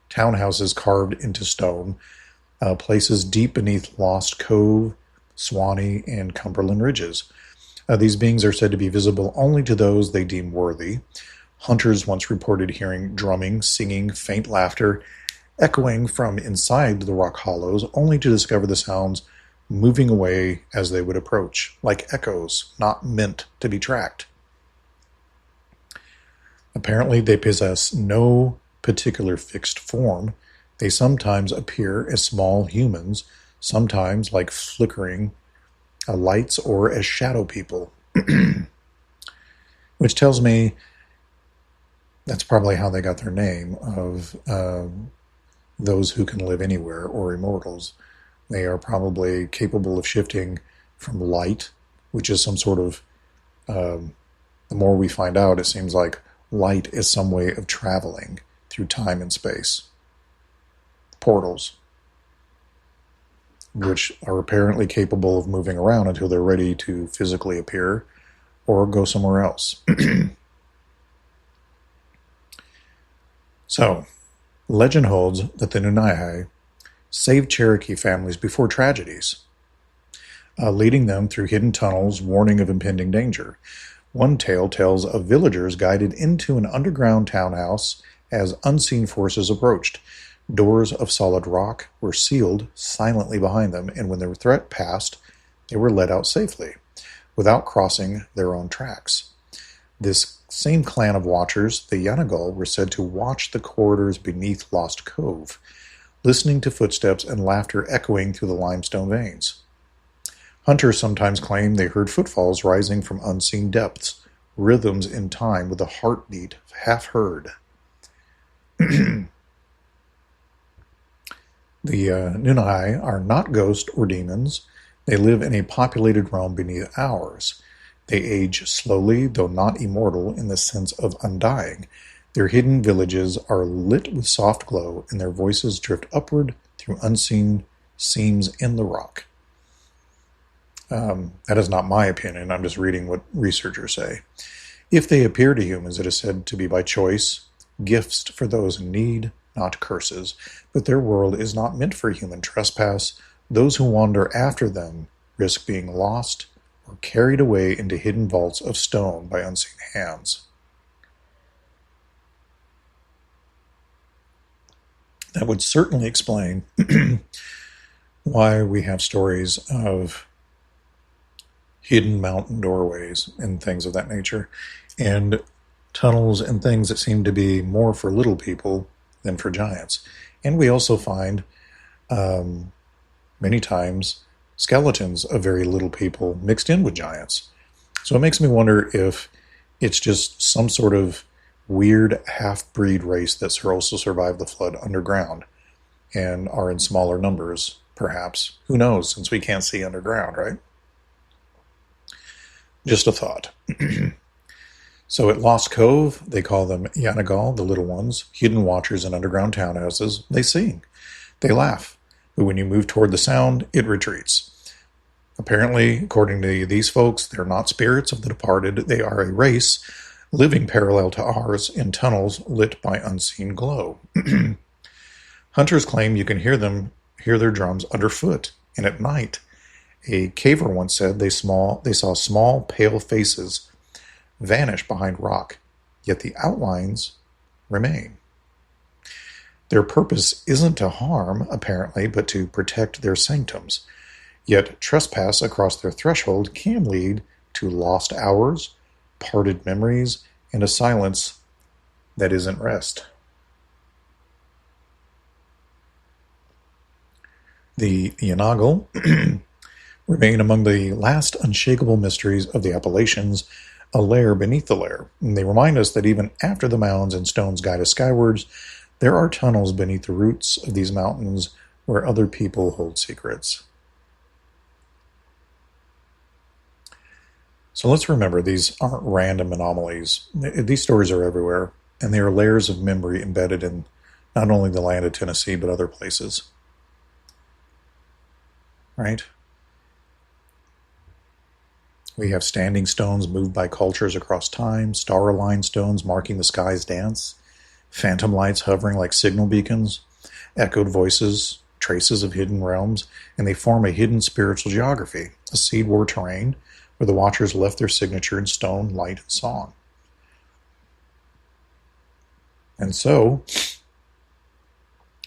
townhouses carved into stone, places deep beneath Lost Cove, Swanee, and Cumberland Ridges. These beings are said to be visible only to those they deem worthy. Hunters once reported hearing drumming, singing, faint laughter, echoing from inside the rock hollows, only to discover the sounds moving away as they would approach, like echoes not meant to be tracked. Apparently, they possess no particular fixed form. They sometimes appear as small humans, sometimes like flickering lights, or as shadow people. Which tells me that's probably how they got their name of those who can live anywhere, or immortals. They are probably capable of shifting from light, which is some sort of, the more we find out, it seems like light is some way of traveling through time and space. Portals, which are apparently capable of moving around until they're ready to physically appear or go somewhere else. So, legend holds that the Nunahai saved Cherokee families before tragedies, leading them through hidden tunnels, warning of impending danger. One tale tells of villagers guided into an underground townhouse as unseen forces approached. Doors of solid rock were sealed silently behind them, and when the threat passed, they were let out safely, without crossing their own tracks. This same clan of watchers, the Yanagal, were said to watch the corridors beneath Lost Cove, listening to footsteps and laughter echoing through the limestone veins. Hunters sometimes claim they heard footfalls rising from unseen depths, rhythms in time with a heartbeat half heard. The Nunahai are not ghosts or demons. They live in a populated realm beneath ours. They age slowly, though not immortal in the sense of undying. Their hidden villages are lit with soft glow, and their voices drift upward through unseen seams in the rock. That is not my opinion. I'm just reading what researchers say. If they appear to humans, it is said to be by choice, gifts for those in need, not curses. But their world is not meant for human trespass. Those who wander after them risk being lost or carried away into hidden vaults of stone by unseen hands. That would certainly explain why we have stories of hidden mountain doorways and things of that nature, and tunnels and things that seem to be more for little people than for giants. And we also find many times skeletons of very little people mixed in with giants. So it makes me wonder if It's just some sort of weird half-breed race that's also survived the flood underground and are in smaller numbers, perhaps. Who knows, since we can't see underground, right? Just a thought. So at Lost Cove, they call them Yanagal, the little ones, hidden watchers in underground townhouses. They sing. They laugh. But when you move toward the sound, it retreats. Apparently, according to these folks, they're not spirits of the departed. They are a race living parallel to ours in tunnels lit by unseen glow. Hunters claim you can hear their drums underfoot, and at night. A caver once said they saw small, pale faces vanish behind rock, yet the outlines remain. Their purpose isn't to harm, apparently, but to protect their sanctums. Yet trespass across their threshold can lead to lost hours, parted memories, and a silence that isn't rest. The Yanagal remain among the last unshakable mysteries of the Appalachians, a layer beneath the layer. And they remind us that even after the mounds and stones guide us skywards, there are tunnels beneath the roots of these mountains where other people hold secrets. So let's remember, these aren't random anomalies. These stories are everywhere, and they are layers of memory embedded in not only the land of Tennessee, but other places. Right? We have standing stones moved by cultures across time, star-aligned stones marking the sky's dance, phantom lights hovering like signal beacons, echoed voices, traces of hidden realms, and they form a hidden spiritual geography, a seed war terrain where the watchers left their signature in stone, light, and song. And so,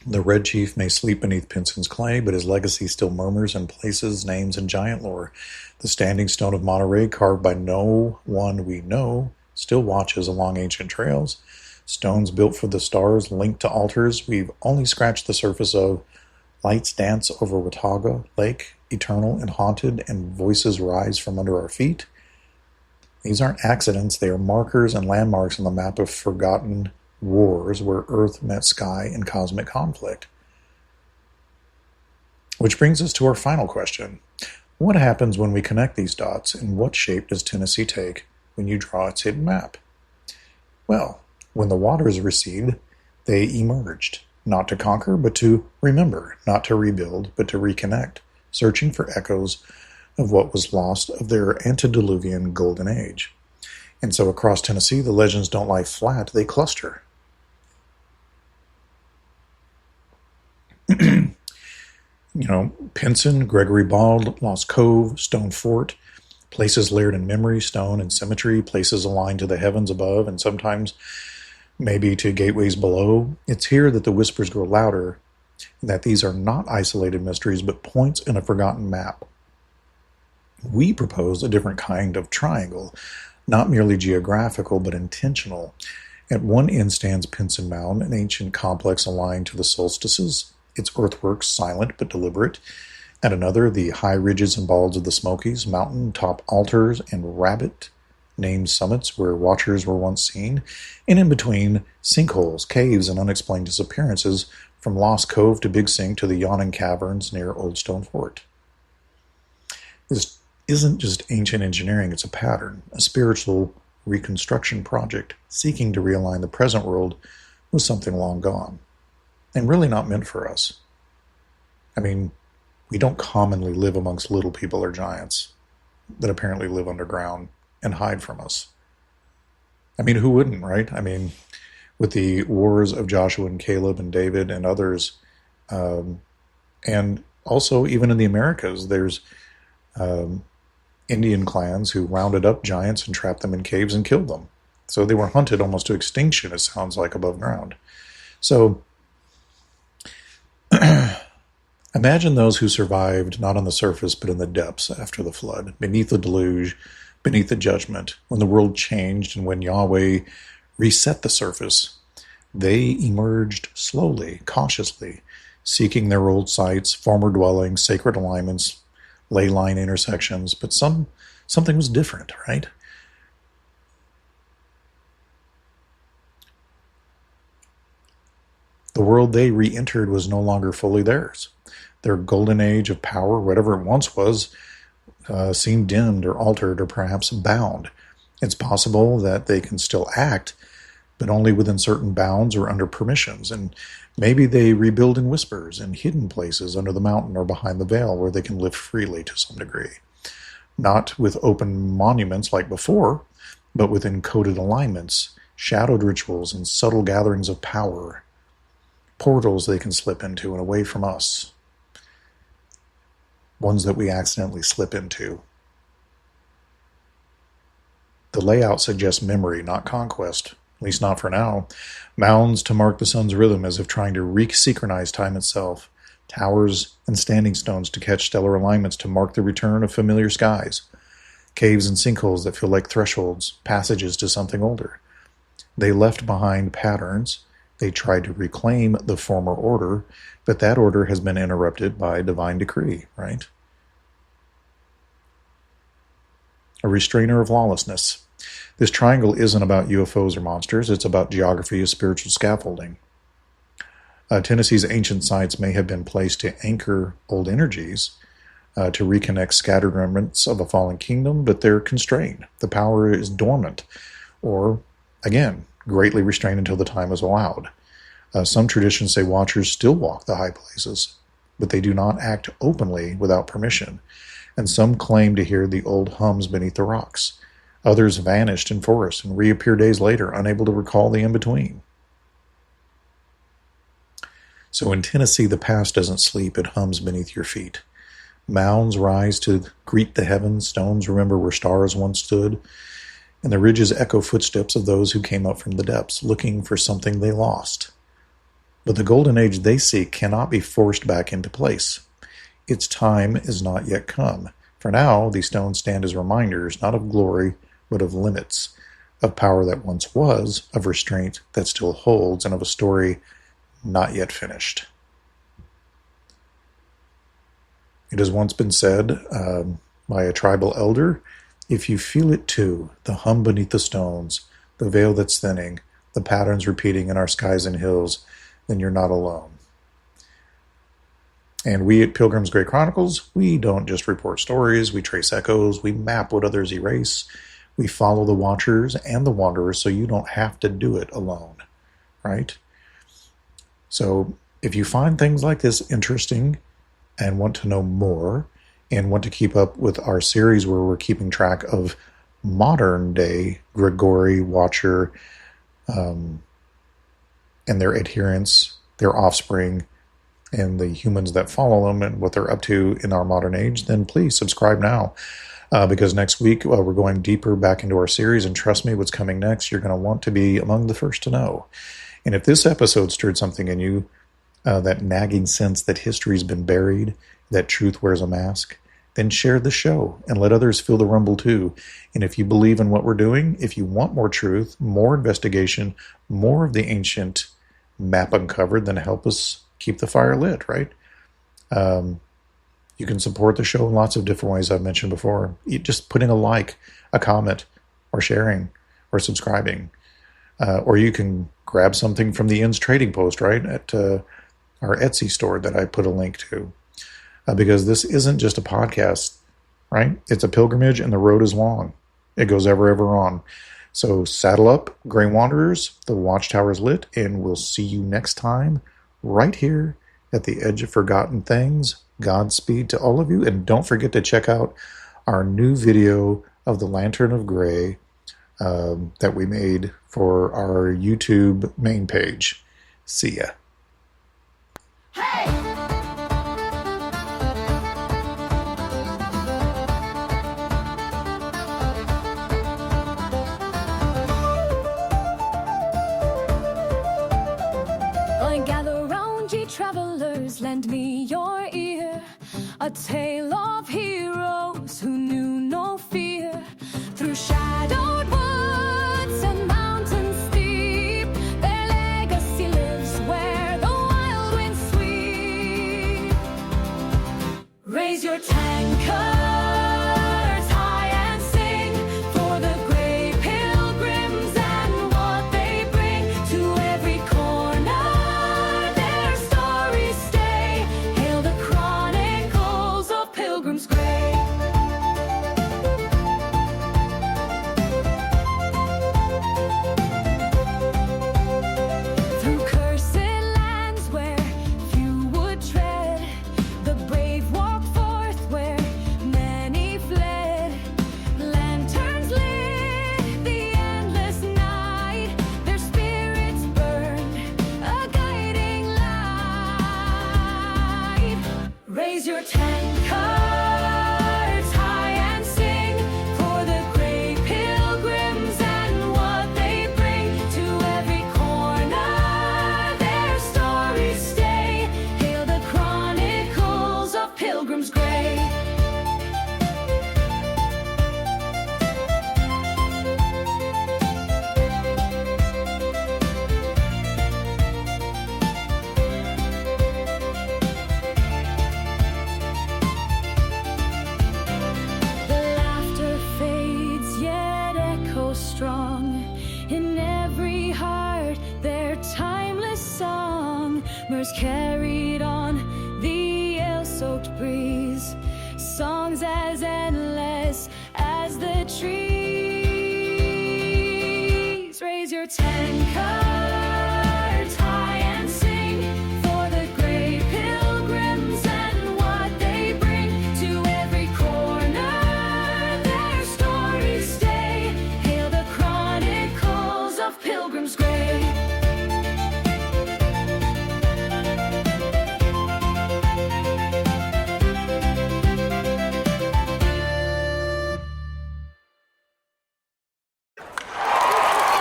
the Red Chief may sleep beneath Pinson's clay, but his legacy still murmurs in places, names, and giant lore. The standing stone of Monterey, carved by no one we know, still watches along ancient trails. Stones built for the stars, linked to altars we've only scratched the surface of. Lights dance over Watauga Lake, eternal and haunted, and voices rise from under our feet. These aren't accidents, they are markers and landmarks on the map of forgotten wars where Earth met sky in cosmic conflict. Which brings us to our final question. What happens when we connect these dots, and what shape does Tennessee take when you draw its hidden map? Well, when the waters receded, they emerged, not to conquer, but to remember, not to rebuild, but to reconnect, searching for echoes of what was lost of their antediluvian golden age. And so across Tennessee, the legends don't lie flat, they cluster. Pinson, Gregory Bald, Lost Cove, Stone Fort, places layered in memory, stone, and symmetry, places aligned to the heavens above, and sometimes maybe to gateways below. It's here that the whispers grow louder, and that these are not isolated mysteries, but points in a forgotten map. We propose a different kind of triangle, not merely geographical, but intentional. At one end stands Pinson Mound, an ancient complex aligned to the solstices, its earthworks silent but deliberate. At another, the high ridges and balds of the Smokies, mountain-top altars and rabbit-named summits where watchers were once seen, and in between, sinkholes, caves, and unexplained disappearances from Lost Cove to Big Sink to the yawning caverns near Old Stone Fort. This isn't just ancient engineering, it's a pattern, a spiritual reconstruction project seeking to realign the present world with something long gone, and really not meant for us. I mean, we don't commonly live amongst little people or giants that apparently live underground and hide from us. I mean, who wouldn't, right? I mean, with the wars of Joshua and Caleb and David and others, and also even in the Americas, there's Indian clans who rounded up giants and trapped them in caves and killed them. So they were hunted almost to extinction, it sounds like, above ground. So imagine those who survived not on the surface but in the depths after the flood, beneath the deluge, beneath the judgment, when the world changed and when Yahweh reset the surface. They emerged slowly, cautiously, seeking their old sites, former dwellings, sacred alignments, ley line intersections, but something was different, right? The world they re-entered was no longer fully theirs. Their golden age of power, whatever it once was, seemed dimmed or altered or perhaps bound. It's possible that they can still act, but only within certain bounds or under permissions, and maybe they rebuild in whispers in hidden places under the mountain or behind the veil where they can live freely to some degree. Not with open monuments like before, but with encoded alignments, shadowed rituals, and subtle gatherings of power. Portals they can slip into and away from us. Ones that we accidentally slip into. The layout suggests memory, not conquest, at least not for now. Mounds to mark the sun's rhythm as if trying to re-synchronize time itself. Towers and standing stones to catch stellar alignments to mark the return of familiar skies. Caves and sinkholes that feel like thresholds, passages to something older. They left behind patterns. They tried to reclaim the former order, but that order has been interrupted by divine decree, right? A restrainer of lawlessness. This triangle isn't about UFOs or monsters, it's about geography of spiritual scaffolding. Tennessee's ancient sites may have been placed to anchor old energies, to reconnect scattered remnants of a fallen kingdom, but they're constrained. The power is dormant, or, again, greatly restrained until the time is allowed. Some traditions say watchers still walk the high places, but they do not act openly without permission, and some claim to hear the old hums beneath the rocks. Others vanished in forests and reappear days later, unable to recall the in-between. So in Tennessee, the past doesn't sleep, it hums beneath your feet. Mounds rise to greet the heavens, stones remember where stars once stood, and the ridges echo footsteps of those who came up from the depths, looking for something they lost. But the golden age they seek cannot be forced back into place. Its time is not yet come. For now, these stones stand as reminders, not of glory, but of limits, of power that once was, of restraint that still holds, and of a story not yet finished. It has once been said by a tribal elder, if you feel it too, the hum beneath the stones, the veil that's thinning, the patterns repeating in our skies and hills, then you're not alone. And we at Pilgrim's Great Chronicles, we don't just report stories, we trace echoes, we map what others erase, we follow the watchers and the wanderers so you don't have to do it alone, right? So if you find things like this interesting and want to know more and want to keep up with our series where we're keeping track of modern day Grigori Watcher and their adherents, their offspring, and the humans that follow them and what they're up to in our modern age, then please subscribe now. Because next week we're going deeper back into our series, and trust me, what's coming next, you're going to want to be among the first to know. And if this episode stirred something in you, that nagging sense that history's been buried, that truth wears a mask, then share the show and let others feel the rumble too. And if you believe in what we're doing, if you want more truth, more investigation, more of the ancient map uncovered, then help us keep the fire lit, right? You can support the show in lots of different ways I've mentioned before. Just putting a like, a comment, or sharing, or subscribing. Or you can grab something from the Inn's Trading Post, right, at our Etsy store that I put a link to. Because this isn't just a podcast, right? It's a pilgrimage, and the road is long. It goes ever on. So saddle up, Grey Wanderers, the watchtower's lit, and we'll see you next time right here at the edge of forgotten things. Godspeed to all of you, and don't forget to check out our new video of the Lantern of Grey that we made for our YouTube main page. See ya. Gather round, ye travelers, lend me your ear. A tale of heroes who knew no fear. Through shadowed woods and mountains steep, their legacy lives where the wild winds sweep. Raise your tankards high and sing for the grey pilgrims and what they bring to every corner.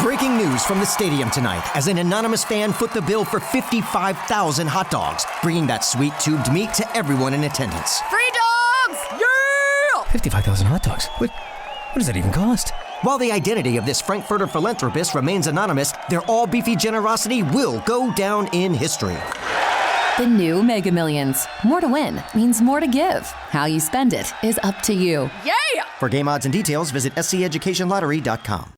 Breaking news from the stadium tonight as an anonymous fan foot the bill for 55,000 hot dogs, bringing that sweet tubed meat to everyone in attendance. Free dogs! Yeah! 55,000 hot dogs? What does that even cost? While the identity of this Frankfurter philanthropist remains anonymous, their all-beefy generosity will go down in history. The new Mega Millions. More to win means more to give. How you spend it is up to you. For game odds and details, visit sceducationlottery.com.